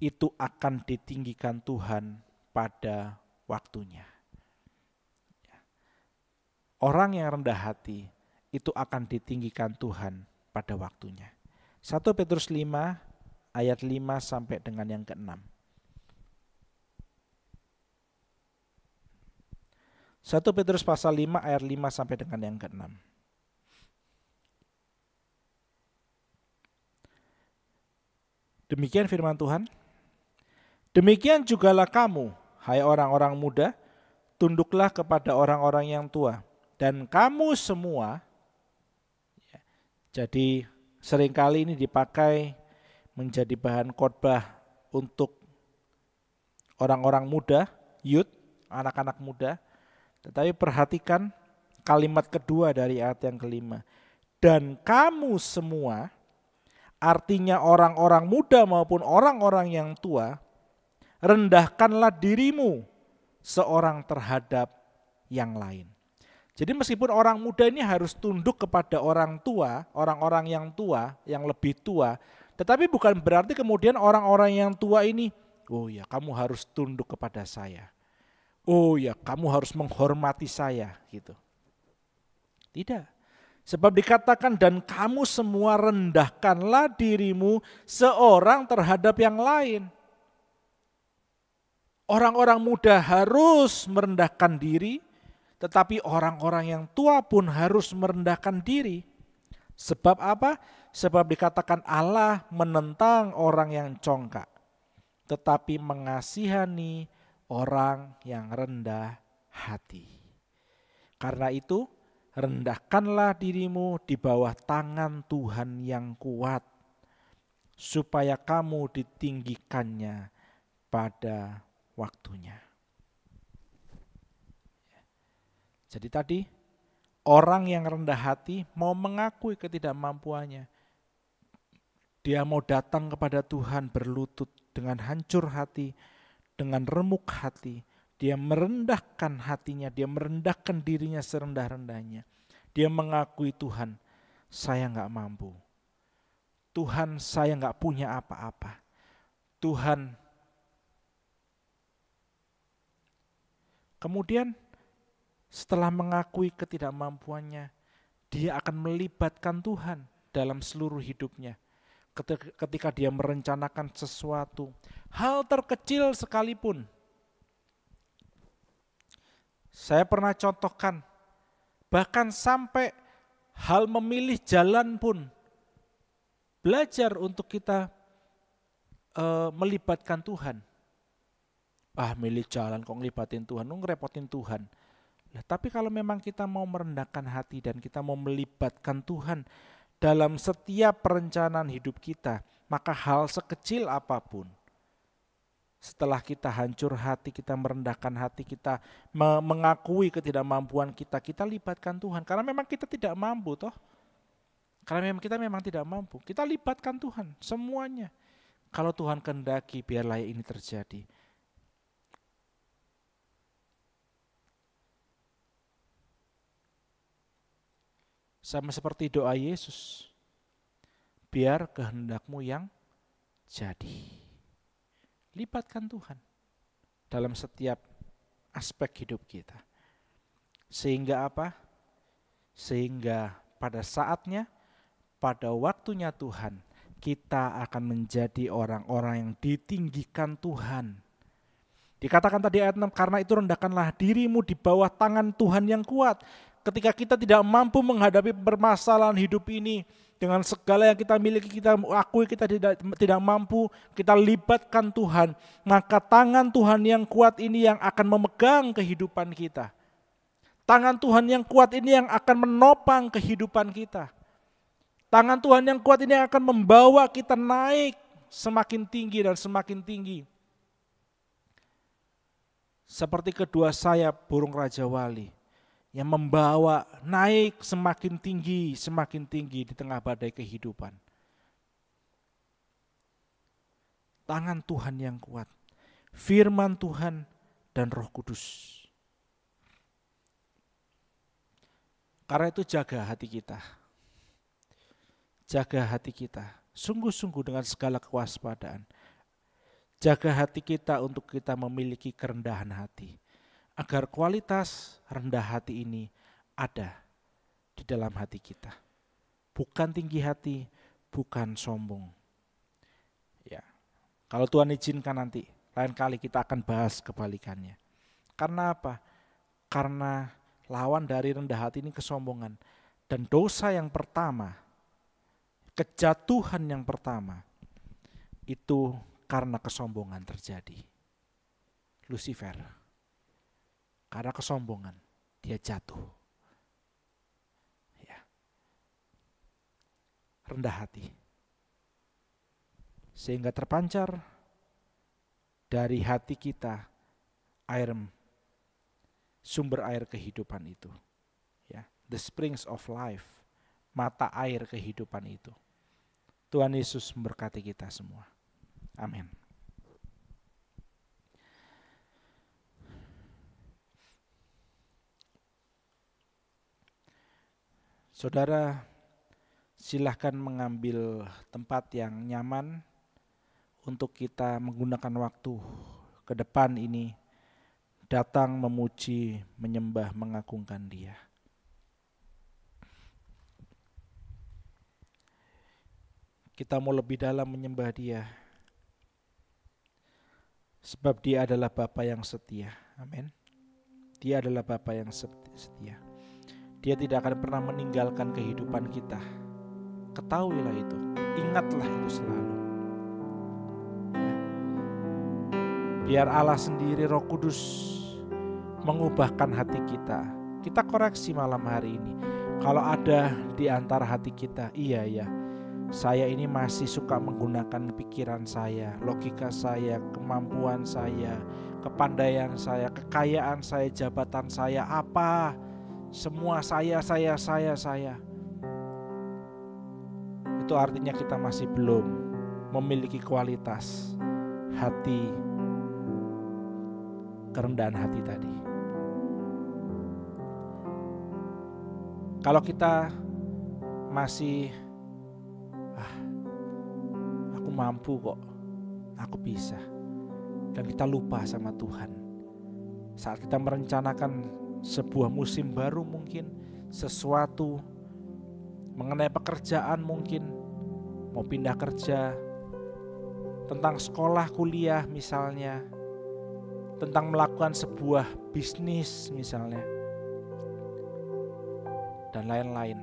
Speaker 1: itu akan ditinggikan Tuhan pada waktunya. orang yang rendah hati itu akan ditinggikan Tuhan pada waktunya. 1 Petrus 5 ayat 5 sampai dengan yang ke-6. 1 Petrus pasal 5 ayat 5 sampai dengan yang ke-6. Demikian firman Tuhan. Demikian jugalah kamu, hai orang-orang muda, tunduklah kepada orang-orang yang tua. Dan kamu semua, jadi seringkali ini dipakai menjadi bahan khotbah untuk orang-orang muda, youth, anak-anak muda. Tetapi perhatikan kalimat kedua dari ayat yang kelima. Dan kamu semua, artinya orang-orang muda maupun orang-orang yang tua, rendahkanlah dirimu seorang terhadap yang lain. Jadi meskipun orang muda ini harus tunduk kepada orang tua, orang-orang yang tua, yang lebih tua, tetapi bukan berarti kemudian orang-orang yang tua ini, oh ya kamu harus tunduk kepada saya. Oh ya kamu harus menghormati saya gitu. Tidak. Sebab dikatakan dan kamu semua rendahkanlah dirimu seorang terhadap yang lain. Orang-orang muda harus merendahkan diri, tetapi orang-orang yang tua pun harus merendahkan diri. Sebab apa? Sebab dikatakan Allah menentang orang yang congkak, tetapi mengasihani orang yang rendah hati. Karena itu, rendahkanlah dirimu di bawah tangan Tuhan yang kuat, supaya kamu ditinggikannya pada waktunya. Jadi tadi, orang yang rendah hati mau mengakui ketidakmampuannya. Dia mau datang kepada Tuhan berlutut dengan hancur hati, dengan remuk hati. Dia merendahkan hatinya, dia merendahkan dirinya serendah-rendahnya. Dia mengakui Tuhan, saya enggak mampu. Tuhan, saya enggak punya apa-apa. Tuhan. Kemudian setelah mengakui ketidakmampuannya, dia akan melibatkan Tuhan dalam seluruh hidupnya. Ketika dia merencanakan sesuatu, hal terkecil sekalipun. Saya pernah contohkan, bahkan sampai hal memilih jalan pun, belajar untuk kita melibatkan Tuhan. Milih jalan kok ngelibatin Tuhan, ngerepotin Tuhan. Tapi kalau memang kita mau merendahkan hati dan kita mau melibatkan Tuhan dalam setiap perencanaan hidup kita, maka hal sekecil apapun, setelah kita hancur hati, kita merendahkan hati, kita mengakui ketidakmampuan kita, kita libatkan Tuhan. Karena memang kita tidak mampu toh. Karena memang kita tidak mampu, kita libatkan Tuhan semuanya. Kalau Tuhan kehendaki, biarlah ini terjadi. Sama seperti doa Yesus, biar kehendakmu yang jadi. Libatkan Tuhan dalam setiap aspek hidup kita. Sehingga apa? Sehingga pada saatnya, pada waktunya Tuhan, kita akan menjadi orang-orang yang ditinggikan Tuhan. Dikatakan tadi ayat 6, karena itu rendahkanlah dirimu di bawah tangan Tuhan yang kuat. Ketika kita tidak mampu menghadapi permasalahan hidup ini, dengan segala yang kita miliki, kita akui kita tidak mampu, kita libatkan Tuhan. Maka tangan Tuhan yang kuat ini yang akan memegang kehidupan kita. Tangan Tuhan yang kuat ini yang akan menopang kehidupan kita. Tangan Tuhan yang kuat ini yang akan membawa kita naik semakin tinggi dan semakin tinggi. Seperti kedua sayap burung Raja Wali yang membawa naik semakin tinggi di tengah badai kehidupan. Tangan Tuhan yang kuat, firman Tuhan dan Roh Kudus. Karena itu jaga hati kita. Jaga hati kita, sungguh-sungguh dengan segala kewaspadaan. Jaga hati kita untuk kita memiliki kerendahan hati. Agar kualitas rendah hati ini ada di dalam hati kita. Bukan tinggi hati, bukan sombong. Ya. Kalau Tuhan izinkan nanti, lain kali kita akan bahas kebalikannya. Karena apa? Karena lawan dari rendah hati ini kesombongan. Dan dosa yang pertama, kejatuhan yang pertama, itu karena kesombongan terjadi. Lucifer, karena kesombongan, dia jatuh. Rendah hati, sehingga terpancar dari hati kita sumber air kehidupan itu, ya, the springs of life, mata air kehidupan itu. Tuhan Yesus memberkati kita semua. Amin. Saudara, silahkan mengambil tempat yang nyaman untuk kita menggunakan waktu ke depan ini, datang memuji, menyembah, mengagungkan Dia. Kita mau lebih dalam menyembah Dia, sebab Dia adalah Bapa yang setia. Amin. Dia adalah Bapa yang setia. Dia tidak akan pernah meninggalkan kehidupan kita. Ketahuilah itu, ingatlah itu selalu. Biar Allah sendiri, Roh Kudus, mengubahkan hati kita. Kita koreksi malam hari ini. Kalau ada di antara hati kita, iya, saya ini masih suka menggunakan pikiran saya, logika saya, kemampuan saya, kepandaian saya, kekayaan saya, jabatan saya, apa, semua saya. Itu artinya kita masih belum memiliki kualitas hati, kerendahan hati tadi. Kalau kita masih aku mampu kok, aku bisa, dan kita lupa sama Tuhan saat kita merencanakan sebuah musim baru, mungkin sesuatu mengenai pekerjaan, mungkin mau pindah kerja, tentang sekolah, kuliah misalnya, tentang melakukan sebuah bisnis misalnya, dan lain-lain.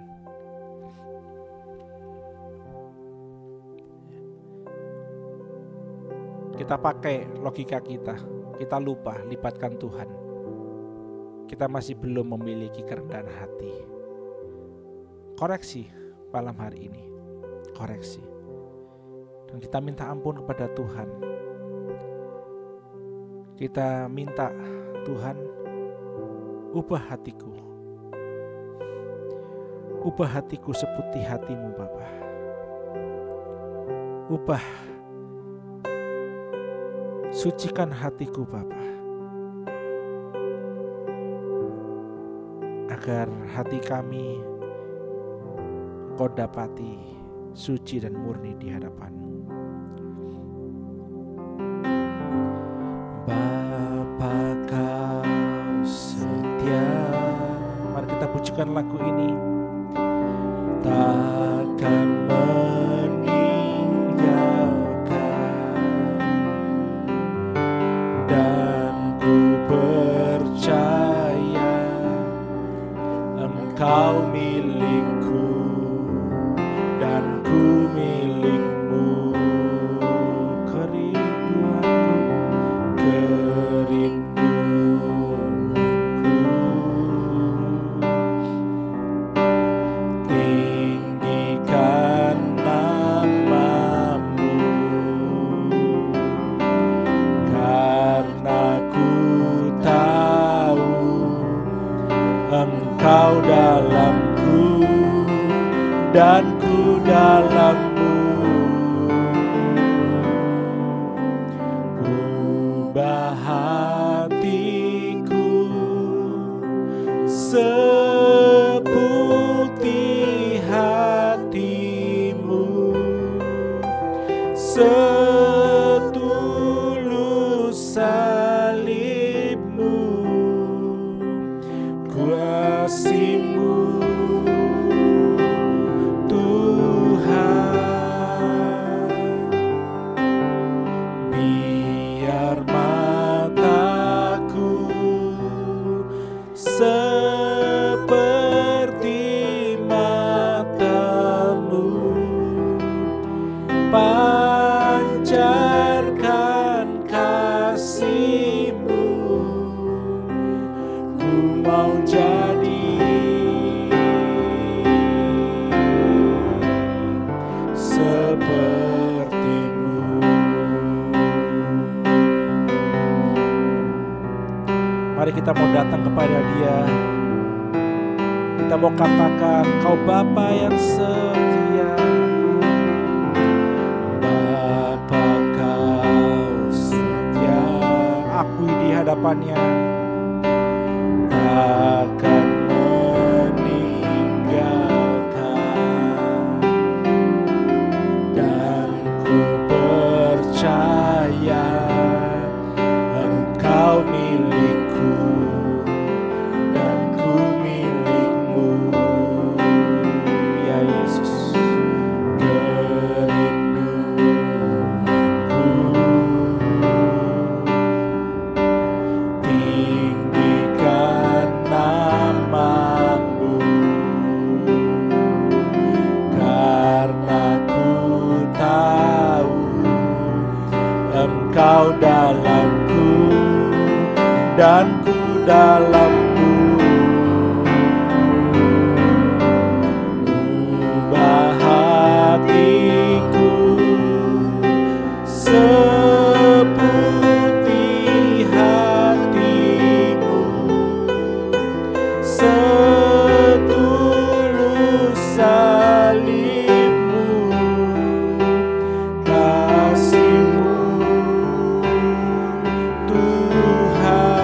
Speaker 1: Kita pakai logika kita lupa libatkan Tuhan. Kita masih belum memiliki kerendahan hati. Koreksi malam hari ini, koreksi. Dan kita minta ampun kepada Tuhan. Kita minta, Tuhan, ubah hatiku. Ubah hatiku seperti hati-Mu Bapa. Ubah, sucikan hatiku Bapa, agar hati kami Kau dapati suci dan murni di hadapan-Mu. Bapa Kau setia. Mari kita pujikan lagu ini. Takkan meninggalkan, dan ku percaya Engkau milikku dan ku milik-Mu. Tinggikan nama-Mu, karena ku tahu Engkau dalamku dan ku dalam-Mu. Ubah hatiku seputih hati-Mu, setulus salib-Mu. Ku asih Biar mataku seperti matamu, pancarkan kasih-Mu. Ku mau jadi seperti-Mu. Mari kita mau datang kepada Dia. Kita mau katakan, Kau Bapa yang setia. Bapa, Kau setia. Akui di hadapannya. Takkan meninggalkan. Dan ku percaya Engkau milikku dan ku milik-Mu. Ya Yesus, kerinduanku tinggikan nama-Mu, karena ku tahu Engkau dalamku dan ku dalam-Mu. Ubah hatiku seputih hati-Mu, setulus salib-Mu, kasih-Mu Tuhan.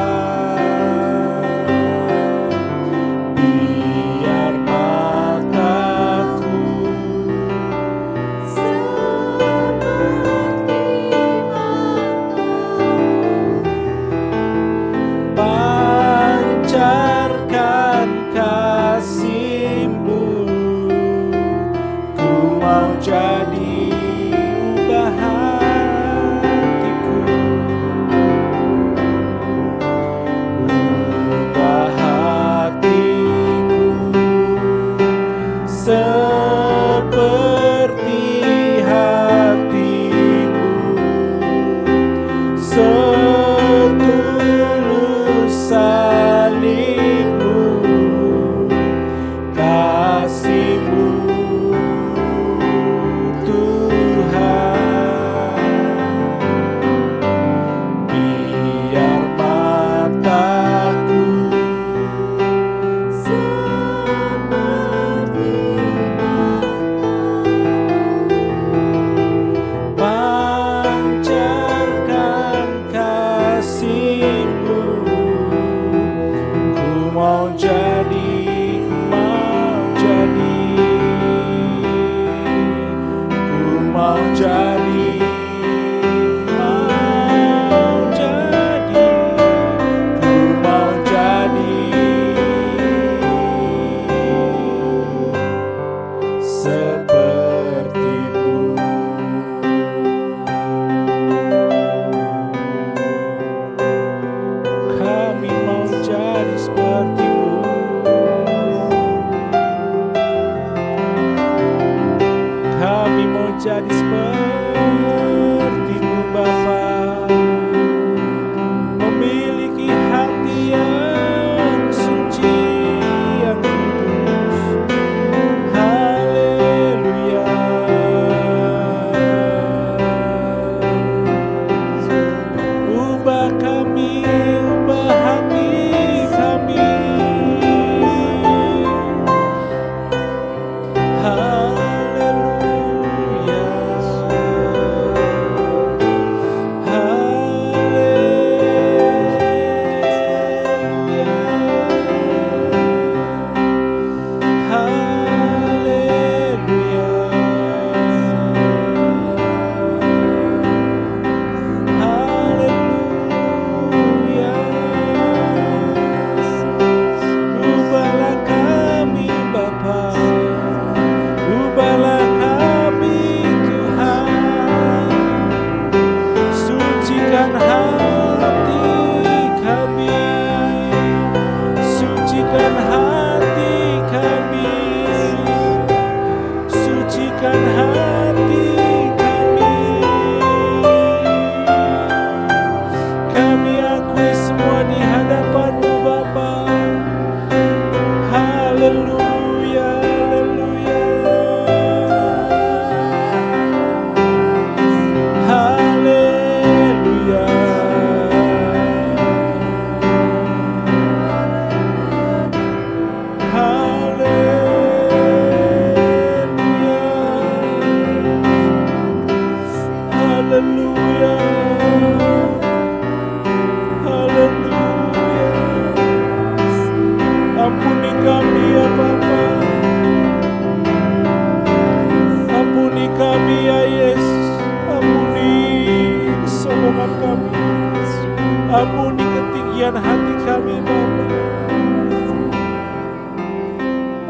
Speaker 1: Ampuni ketinggian hati kami Bapa.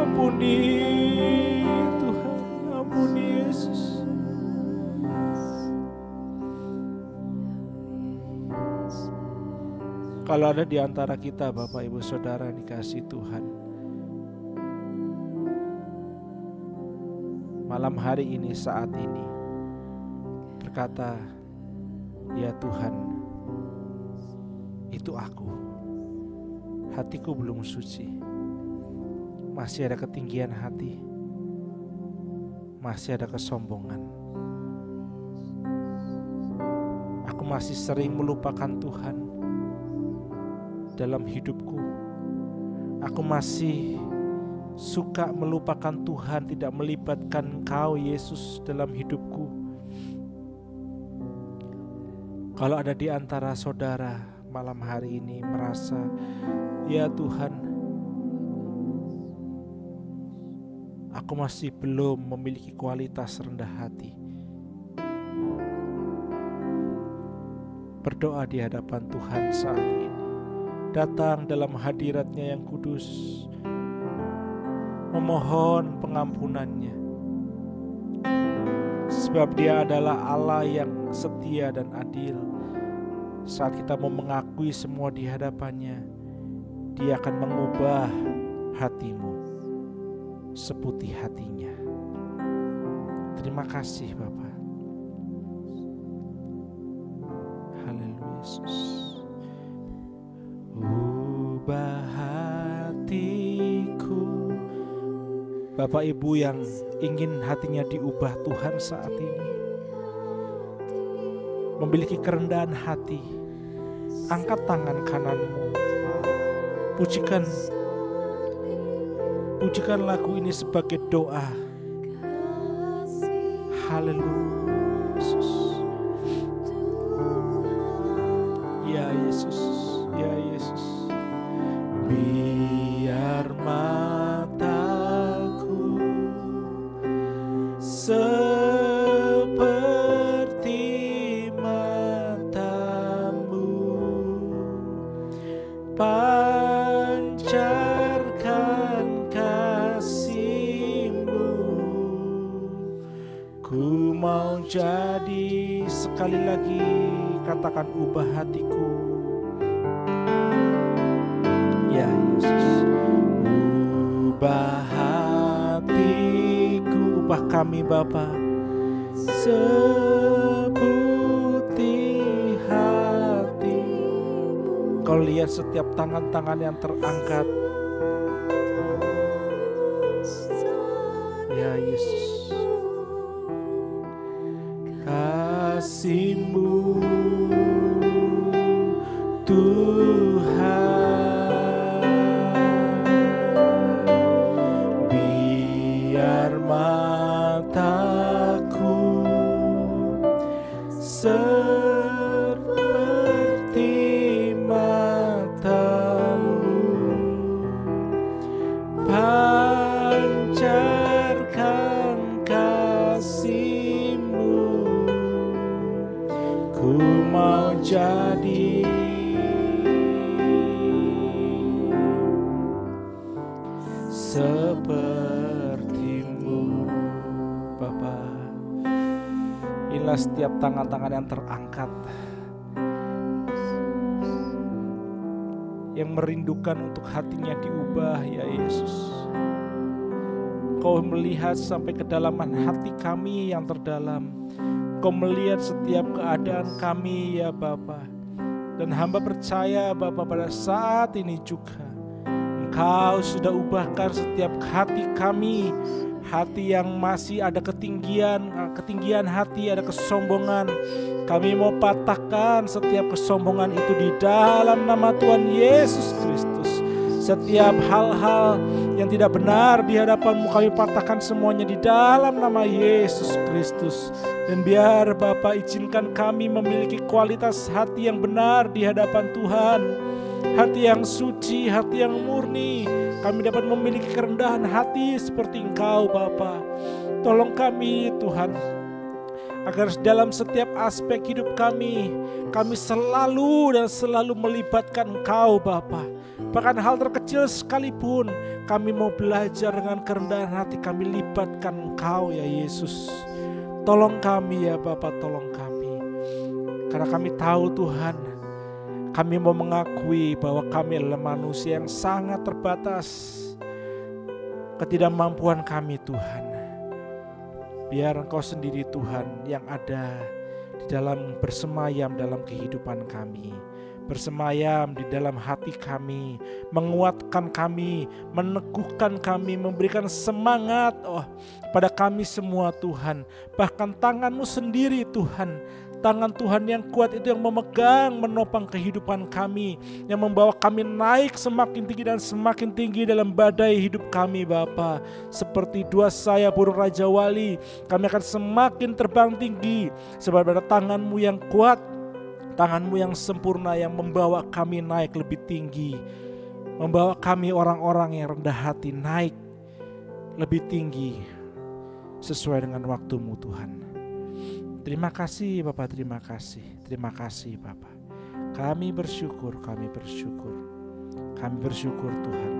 Speaker 1: Ampuni Tuhan, ampuni Yesus. Kalau ada di antara kita Bapak Ibu Saudara yang dikasihi Tuhan, malam hari ini, saat ini berkata, ya Tuhan, itu aku, hatiku belum suci, masih ada ketinggian hati, masih ada kesombongan, aku masih sering melupakan Tuhan dalam hidupku. Aku masih suka melupakan Tuhan, tidak melibatkan Engkau Yesus dalam hidupku. Kalau ada di antara saudara malam hari ini merasa, ya Tuhan, aku masih belum memiliki kualitas rendah hati, berdoa di hadapan Tuhan saat ini. Datang dalam hadirat-Nya yang kudus, memohon pengampunannya. Sebab Dia adalah Allah yang setia dan adil. Saat kita mau mengakui semua di hadapan-Nya, Dia akan mengubah hatimu seputih hati-Nya. Terima kasih Bapa. Haleluya Yesus. Ubah hatiku. Bapak Ibu yang ingin hatinya diubah Tuhan saat ini, memiliki kerendahan hati, angkat tangan kananmu. Pujikan lagu ini sebagai doa. Haleluya Yesus. Ya Yesus, ya Yesus. Biar mataku seperti matamu, pancarkan kasih-Mu. Ku mau jadi, sekali lagi katakan, ubah hatiku. Ya Yesus, ubah hatiku, ubah kami Bapa, seputih hati. Kau lihat setiap tangan-tangan yang terangkat. Ya Yesus, kasih-Mu Tuhan, mataku seperti matamu, pancarkan kasih-Mu. Ku mau jadi seperti-Mu. Bapa, inilah setiap tangan-tangan yang terangkat, yang merindukan untuk hatinya diubah. Ya Yesus, Kau melihat sampai kedalaman hati kami yang terdalam. Kau melihat setiap keadaan kami ya Bapa. Dan hamba percaya Bapa, pada saat ini juga Engkau sudah ubahkan setiap hati kami, hati yang masih ada ketinggian hati, ada kesombongan. Kami mau patahkan setiap kesombongan itu di dalam nama Tuhan Yesus Kristus. Setiap hal-hal yang tidak benar di hadapan-Mu kami patahkan semuanya di dalam nama Yesus Kristus. Dan biar Bapa izinkan kami memiliki kualitas hati yang benar di hadapan Tuhan. Hati yang suci, hati yang murni. Kami dapat memiliki kerendahan hati seperti Engkau Bapa. Tolong kami Tuhan, agar dalam setiap aspek hidup kami selalu dan selalu melibatkan Engkau Bapa. Bahkan hal terkecil sekalipun kami mau belajar dengan kerendahan hati, kami libatkan Engkau ya Yesus. Tolong kami ya Bapa, tolong kami. Karena kami tahu Tuhan, kami mau mengakui bahwa kami adalah manusia yang sangat terbatas. Ketidakmampuan kami Tuhan, biar Engkau sendiri Tuhan yang ada di dalam bersemayam dalam kehidupan kami, bersemayam di dalam hati kami, menguatkan kami, meneguhkan kami, memberikan semangat pada kami semua Tuhan. Bahkan tangan-Mu sendiri Tuhan, tangan Tuhan yang kuat itu yang memegang, menopang kehidupan kami, yang membawa kami naik semakin tinggi dan semakin tinggi dalam badai hidup kami Bapa. Seperti dua sayap burung Raja Wali, kami akan semakin terbang tinggi sebab ada tangan-Mu yang kuat, tangan-Mu yang sempurna yang membawa kami naik lebih tinggi, membawa kami orang-orang yang rendah hati naik lebih tinggi sesuai dengan waktu-Mu Tuhan. Terima kasih Bapak, terima kasih. Terima kasih Bapak. Kami bersyukur, kami bersyukur. Kami bersyukur Tuhan.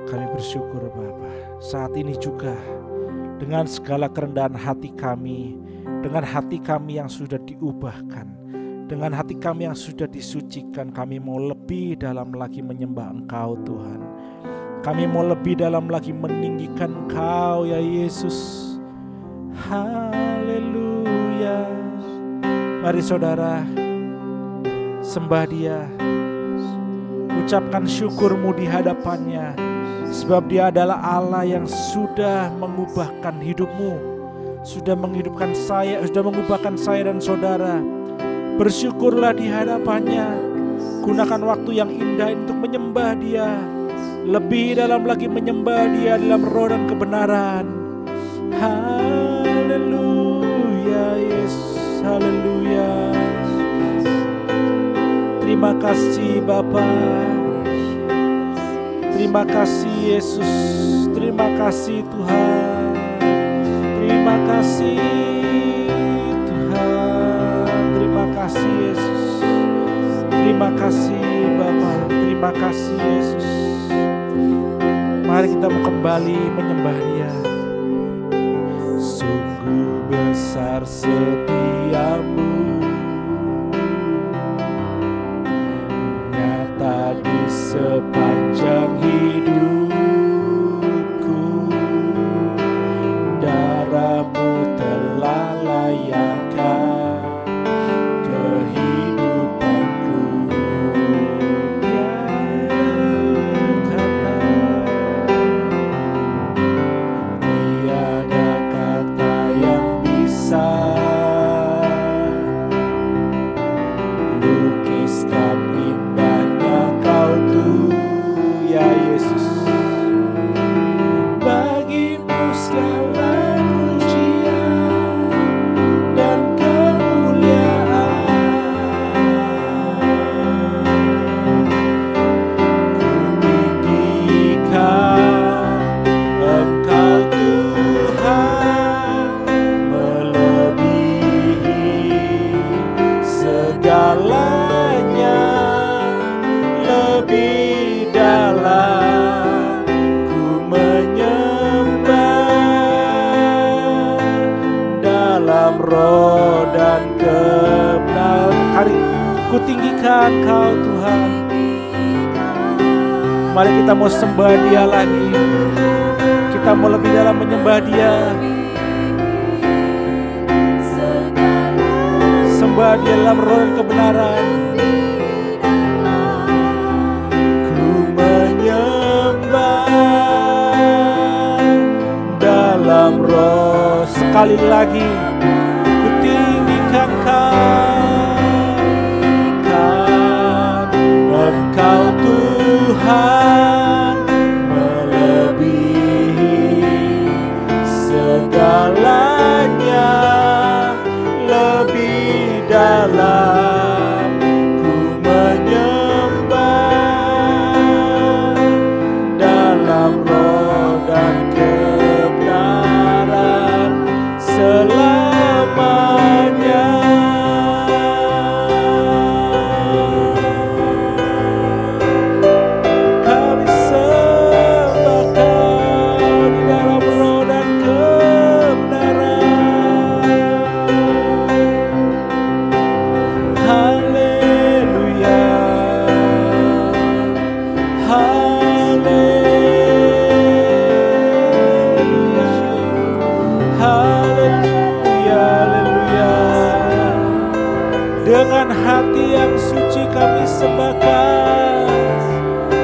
Speaker 1: Kami bersyukur Bapak. Saat ini juga dengan segala kerendahan hati kami, dengan hati kami yang sudah diubahkan, dengan hati kami yang sudah disucikan, kami mau lebih dalam lagi menyembah Engkau Tuhan. Kami mau lebih dalam lagi meninggikan Engkau ya Yesus. Haleluya. Mari saudara, sembah Dia, ucapkan syukur-Mu di hadapannya, sebab Dia adalah Allah yang sudah mengubahkan hidupmu, sudah menghidupkan saya, sudah mengubahkan saya dan saudara. Bersyukurlah di hadapannya, gunakan waktu yang indah untuk menyembah Dia, lebih dalam lagi menyembah Dia dalam roh dan kebenaran. Haleluya Yesus, haleluya. Terima kasih Bapa, terima kasih Yesus, terima kasih Tuhan, terima kasih Tuhan, terima kasih Yesus, terima kasih Bapa, terima kasih Yesus. Mari kita mau kembali menyembah Dia. Sungguh besar setiamu, nyata di sepanjang hidupku. Darah-Mu telah layakkan kehidupanku. Tiada kata yang bisa lukiskan indahnya Kau tuh ya Yesus. Bagimu segala pujian dan kemuliaan. Kutinggikan Engkau Tuhan, melebihi segalanya, lebih dalam ku menyembah dalam roh dan kebenaran. Hari ku tinggikan Kau Tuhan. Mari kita mau sembah Dia lagi, kita mau lebih dalam menyembah Dia, sembah Dia dalam roh dan kebenaran. Ku menyembah dalam roh. Sekali lagi, ku tinggikan Engkau Tuhan, melebihi segalanya, lebih dalam ku menyembah dalam roh dan kebenaran. Selalu Kami sembah Kau di dalam roh dan kebenaran. Haleluya, haleluya, haleluya, haleluya. Dengan hati yang suci kami sembahkan,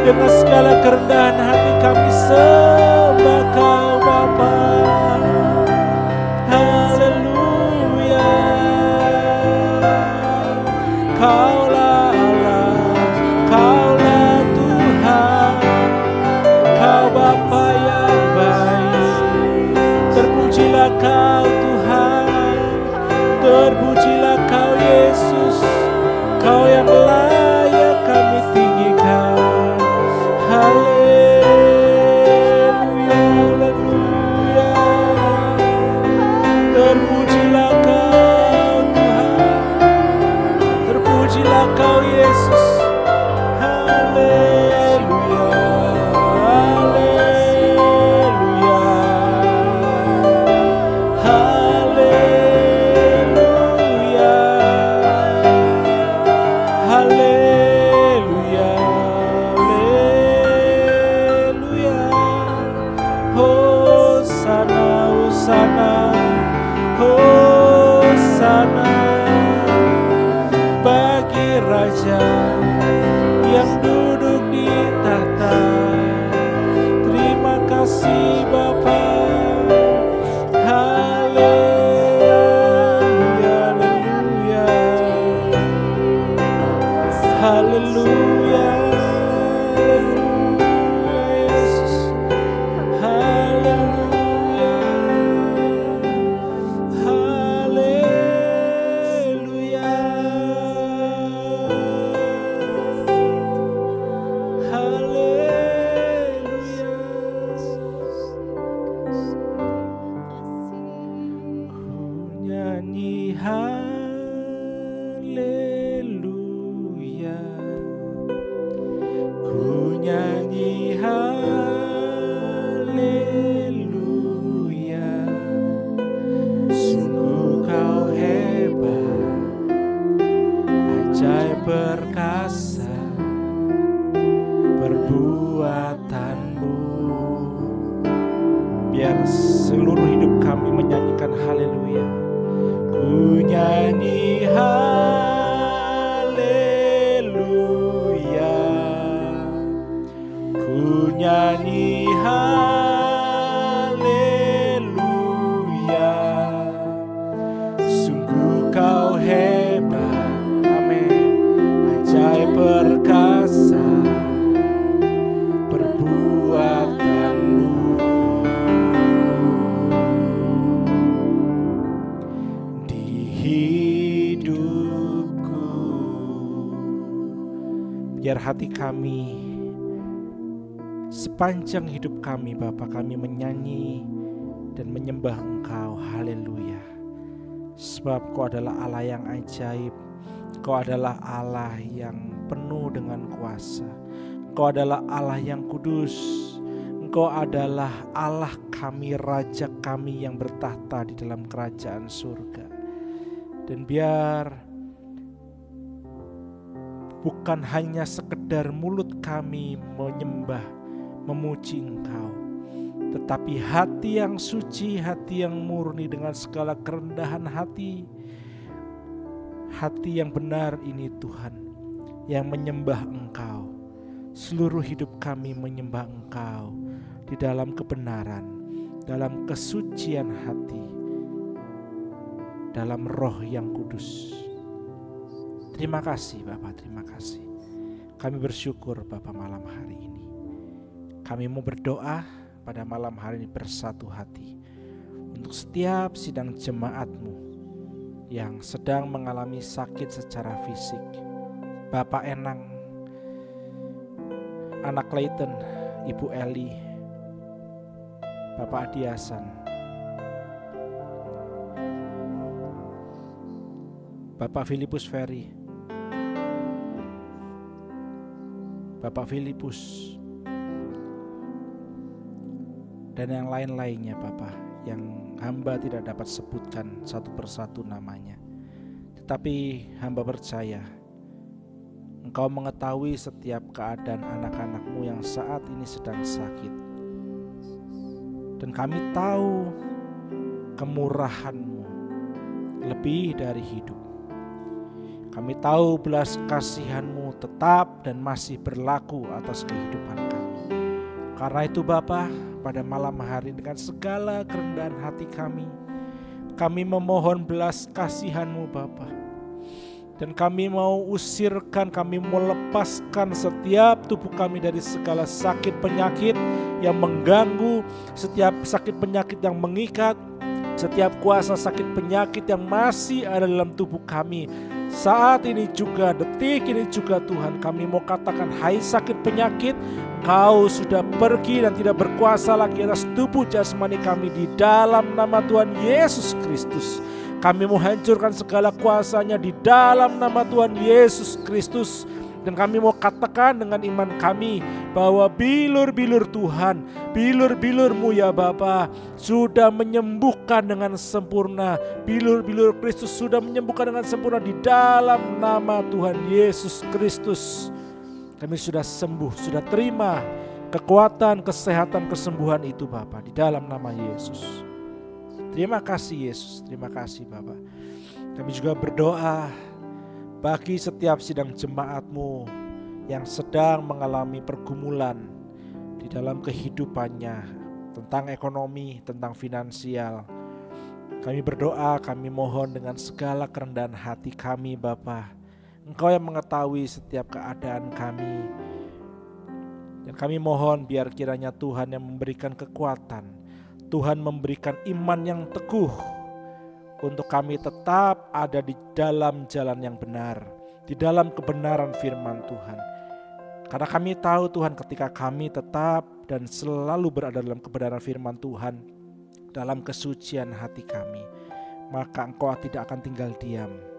Speaker 1: dengan segala kerendahan hati kami sembah Kau Bapa. Haleluya, Kaulah Allah, Kaulah Tuhan, Kau Bapa yang baik. Terpujilah Kau Tuhan, terpujilah Kau Yesus, Kau yang layak kami tinggikan. Haleluya, haleluya. Terpujilah Kau Tuhan, terpujilah Kau Yesus. Haleluya, haleluya, haleluya, haleluya, haleluya. Hosana, hosana, hosana bagi Raja yang duduk di tahta. Terima kasih Bapa. Haleluya, haleluya, haleluya, haleluya Yesus. Haleluya, haleluya, haleluya. Ku nyanyi haleluya, ku nyanyi haleluya. Sungguh Kau hebat, ajaib perkasa perbuatanmu. Biar seluruh hidup kami menyanyikan haleluya. Ku nyanyi haleluya, ku nyanyi haleluya. Sungguh Kau hebat, amin, ajaib perkasa perbuatanmu. Di hidupku, biar hati kami sepanjang hidup kami Bapa, kami menyanyi dan menyembah Engkau. Haleluya. Sebab Kau adalah Allah yang ajaib, Kau adalah Allah yang penuh dengan kuasa, Kau adalah Allah yang kudus, Engkau adalah Allah kami, Raja kami yang bertahta di dalam kerajaan surga. Dan biar bukan hanya sekedar mulut kami menyembah, memuji Engkau, tetapi hati yang suci, hati yang murni dengan segala kerendahan hati, hati yang benar ini Tuhan, yang menyembah Engkau. Seluruh hidup kami menyembah Engkau di dalam kebenaran, dalam kesucian hati, dalam roh yang kudus. Terima kasih Bapa, terima kasih. Kami bersyukur Bapa malam hari ini. Kami mau berdoa pada malam hari ini bersatu hati untuk setiap sidang jemaat-Mu yang sedang mengalami sakit secara fisik. Bapak Enang, Anak Clayton, Ibu Eli, Bapak Adi Hasan, Bapak Filipus Ferry, Bapak Filipus, dan yang lain-lainnya Bapak, yang hamba tidak dapat sebutkan satu persatu namanya. Tetapi hamba percaya Engkau mengetahui setiap keadaan anak-anak-Mu yang saat ini sedang sakit. Dan kami tahu kemurahan-Mu lebih dari hidup. Kami tahu belas kasihan-Mu tetap dan masih berlaku atas kehidupan kami. Karena itu Bapa, pada malam hari dengan segala kerendahan hati kami memohon belas kasihan-Mu Bapa. Dan kami mau usirkan, kami mau lepaskan setiap tubuh kami dari segala sakit penyakit yang mengganggu, setiap sakit penyakit yang mengikat, setiap kuasa sakit penyakit yang masih ada dalam tubuh kami. Saat ini juga, detik ini juga Tuhan, kami mau katakan, hai sakit penyakit, Kau sudah pergi dan tidak berkuasa lagi atas tubuh jasmani kami di dalam nama Tuhan Yesus Kristus. Kami mau hancurkan segala kuasanya di dalam nama Tuhan Yesus Kristus. Dan kami mau katakan dengan iman kami bahwa bilur-bilur Tuhan, bilur-bilur-Mu ya Bapa, sudah menyembuhkan dengan sempurna. Bilur-bilur Kristus sudah menyembuhkan dengan sempurna di dalam nama Tuhan Yesus Kristus. Kami sudah sembuh, sudah terima kekuatan, kesehatan, kesembuhan itu Bapa di dalam nama Yesus. Terima kasih Yesus, terima kasih Bapa. Kami juga berdoa bagi setiap sidang jemaat-Mu yang sedang mengalami pergumulan di dalam kehidupannya, tentang ekonomi, tentang finansial. Kami berdoa, kami mohon dengan segala kerendahan hati kami Bapa. Engkau yang mengetahui setiap keadaan kami. Dan kami mohon biar kiranya Tuhan yang memberikan kekuatan, Tuhan memberikan iman yang teguh untuk kami tetap ada di dalam jalan yang benar, di dalam kebenaran firman Tuhan. Karena kami tahu Tuhan, ketika kami tetap dan selalu berada dalam kebenaran firman Tuhan, dalam kesucian hati kami, maka Engkau tidak akan tinggal diam.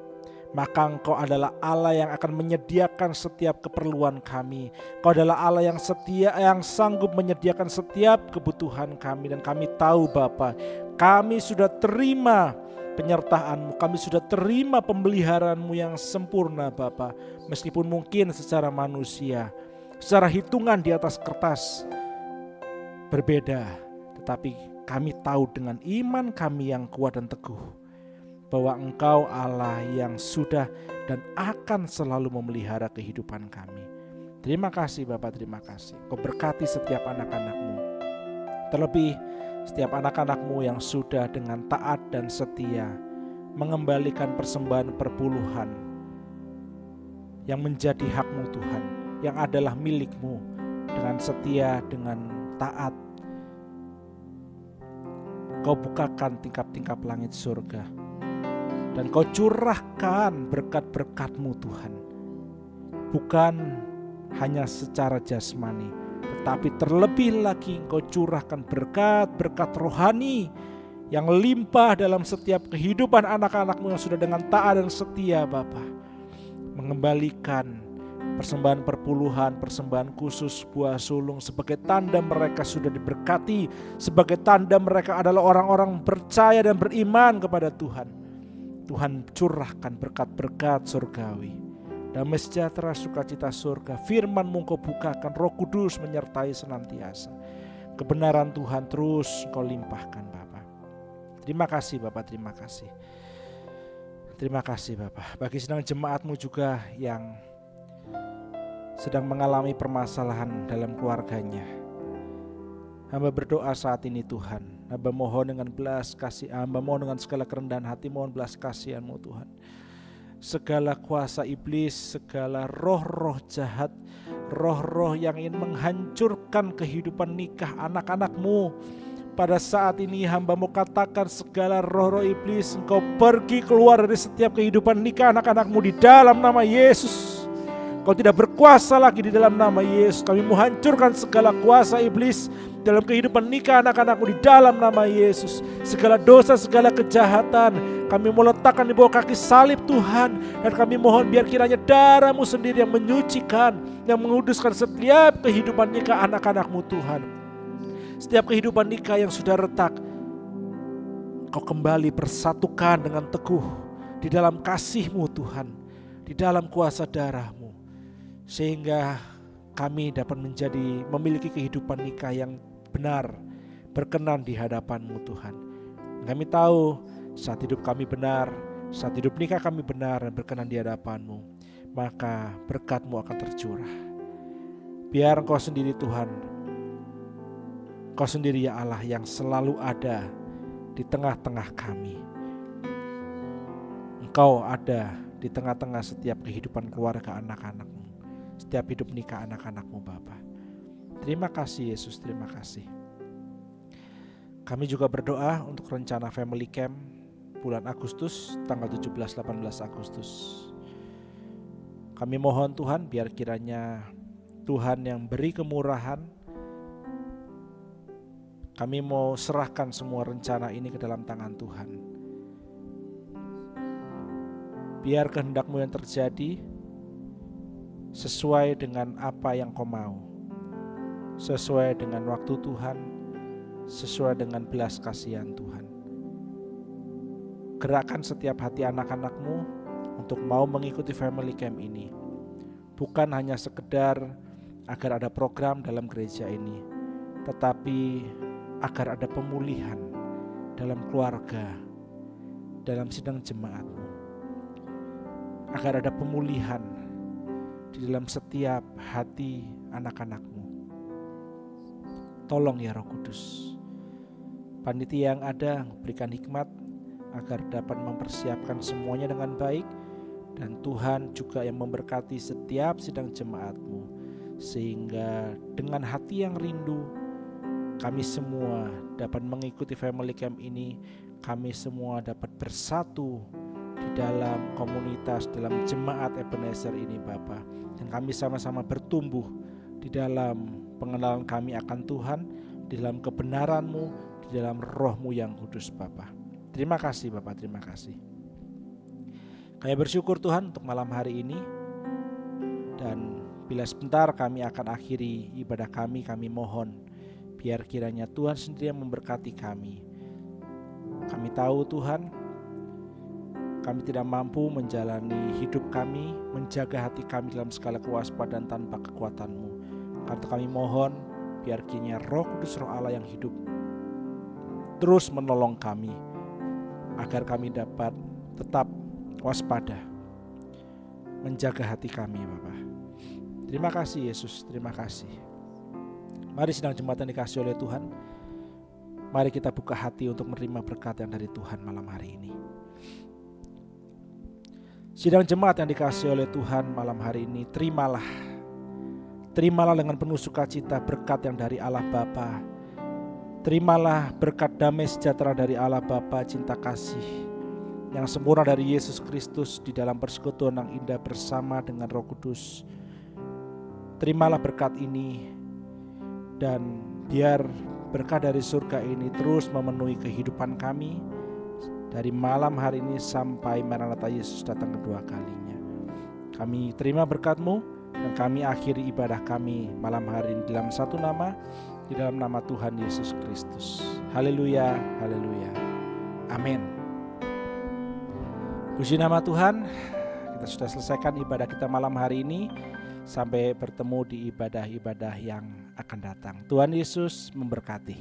Speaker 1: Maka Engkau adalah Allah yang akan menyediakan setiap keperluan kami. Engkau adalah Allah yang setia, yang sanggup menyediakan setiap kebutuhan kami. Dan kami tahu Bapa, kami sudah terima penyertaan-Mu, kami sudah terima pemeliharaan-Mu yang sempurna Bapa. Meskipun mungkin secara manusia, secara hitungan di atas kertas berbeda, tetapi kami tahu dengan iman kami yang kuat dan teguh bahwa Engkau Allah yang sudah dan akan selalu memelihara kehidupan kami. Terima kasih Bapa, terima kasih. Kau berkati setiap anak-anak-Mu, terlebih setiap anak-anak-Mu yang sudah dengan taat dan setia mengembalikan persembahan perpuluhan yang menjadi hak-Mu Tuhan, yang adalah milik-Mu, dengan setia, dengan taat. Kau bukakan tingkap-tingkap langit surga dan Kau curahkan berkat-berkat-Mu Tuhan, bukan hanya secara jasmani, tetapi terlebih lagi Engkau curahkan berkat-berkat rohani yang limpah dalam setiap kehidupan anak-anak-Mu yang sudah dengan taat dan setia Bapa, mengembalikan persembahan perpuluhan, persembahan khusus, buah sulung sebagai tanda mereka sudah diberkati, sebagai tanda mereka adalah orang-orang percaya dan beriman kepada Tuhan. Tuhan curahkan berkat-berkat surgawi, damai sejahtera, sukacita surga, firman-Mu Engkau bukakan, Roh Kudus menyertai senantiasa. Kebenaran Tuhan terus Engkau limpahkan Bapa. Terima kasih Bapa, terima kasih. Terima kasih Bapa. Bagi sedang jemaat-Mu juga yang sedang mengalami permasalahan dalam keluarganya, hamba berdoa saat ini Tuhan. Hamba mohon dengan belas kasih, hamba mohon dengan segala kerendahan hati, mohon belas kasihan-Mu Tuhan. Segala kuasa iblis, segala roh-roh jahat, roh-roh yang ingin menghancurkan kehidupan nikah anak-anak-Mu, pada saat ini hamba mau katakan segala roh-roh iblis, Engkau pergi keluar dari setiap kehidupan nikah anak-anak-Mu di dalam nama Yesus. Kau tidak berkuasa lagi di dalam nama Yesus. Kami mau hancurkan segala kuasa iblis dalam kehidupan nikah anak-anakmu di dalam nama Yesus. Segala dosa, segala kejahatan kami mau letakkan di bawah kaki salib Tuhan. Dan kami mohon biar kiranya darah-Mu sendiri yang menyucikan, yang menguduskan setiap kehidupan nikah anak-anak-Mu Tuhan. Setiap kehidupan nikah yang sudah retak, Kau kembali persatukan dengan teguh di dalam kasih-Mu Tuhan, di dalam kuasa darah-Mu. Sehingga kami dapat memiliki kehidupan nikah yang benar, berkenan di hadapan-Mu Tuhan. Kami tahu saat hidup kami benar, saat hidup nikah kami benar dan berkenan di hadapan-Mu, maka berkat-Mu akan tercurah. Biar Engkau sendiri Tuhan, Engkau sendiri ya Allah yang selalu ada di tengah-tengah kami. Engkau ada di tengah-tengah setiap kehidupan keluarga anak-anak-Mu, setiap hidup nikah anak-anak-Mu Bapa. Terima kasih Yesus, terima kasih. Kami juga berdoa untuk rencana Family Camp bulan Agustus, tanggal 17-18 Agustus. Kami mohon Tuhan biar kiranya Tuhan yang beri kemurahan. Kami mau serahkan semua rencana ini ke dalam tangan Tuhan. Biar kehendak-Mu yang terjadi sesuai dengan apa yang Kau mau, sesuai dengan waktu Tuhan, sesuai dengan belas kasihan Tuhan. Gerakkan setiap hati anak-anak-Mu untuk mau mengikuti Family Camp ini. Bukan hanya sekedar agar ada program dalam gereja ini, tetapi agar ada pemulihan dalam keluarga, dalam sidang jemaat-Mu. Agar ada pemulihan di dalam setiap hati anak-anak-Mu. Tolong ya Roh Kudus, panitia yang ada berikan hikmat agar dapat mempersiapkan semuanya dengan baik. Dan Tuhan juga yang memberkati setiap sidang jemaat-Mu, sehingga dengan hati yang rindu kami semua dapat mengikuti Family Camp ini. Kami semua dapat bersatu di dalam komunitas, dalam jemaat Ebenezer ini Bapa. Dan kami sama-sama bertumbuh di dalam pengenalan kami akan Tuhan, di dalam kebenaran-Mu, di dalam Roh-Mu yang kudus Bapa. Terima kasih Bapa, terima kasih. Kami bersyukur Tuhan untuk malam hari ini. Dan bila sebentar kami akan akhiri ibadah kami mohon biar kiranya Tuhan sendiri yang memberkati kami. Kami tahu Tuhan, kami tidak mampu menjalani hidup kami, menjaga hati kami dalam segala kewaspadaan tanpa kekuatan-Mu. Karena kami mohon biar kiranya Roh Kudus, Roh Allah yang hidup terus menolong kami, agar kami dapat tetap waspada, menjaga hati kami Bapa. Terima kasih Yesus, terima kasih. Mari sidang jemaat yang dikasihi oleh Tuhan, mari kita buka hati untuk menerima berkat yang dari Tuhan malam hari ini. Sidang jemaat yang dikasihi oleh Tuhan malam hari ini, terimalah dengan penuh sukacita berkat yang dari Allah Bapa. Terimalah berkat damai sejahtera dari Allah Bapa, cinta kasih yang sempurna dari Yesus Kristus di dalam persekutuan yang indah bersama dengan Roh Kudus. Terimalah berkat ini, dan biar berkat dari surga ini terus memenuhi kehidupan kami dari malam hari ini sampai Maranatha Yesus datang kedua kalinya. Kami terima berkat-Mu dan kami akhiri ibadah kami malam hari ini dalam satu nama, di dalam nama Tuhan Yesus Kristus. Haleluya, haleluya, amin. Puji nama Tuhan, kita sudah selesaikan ibadah kita malam hari ini. Sampai bertemu di ibadah-ibadah yang akan datang. Tuhan Yesus memberkati.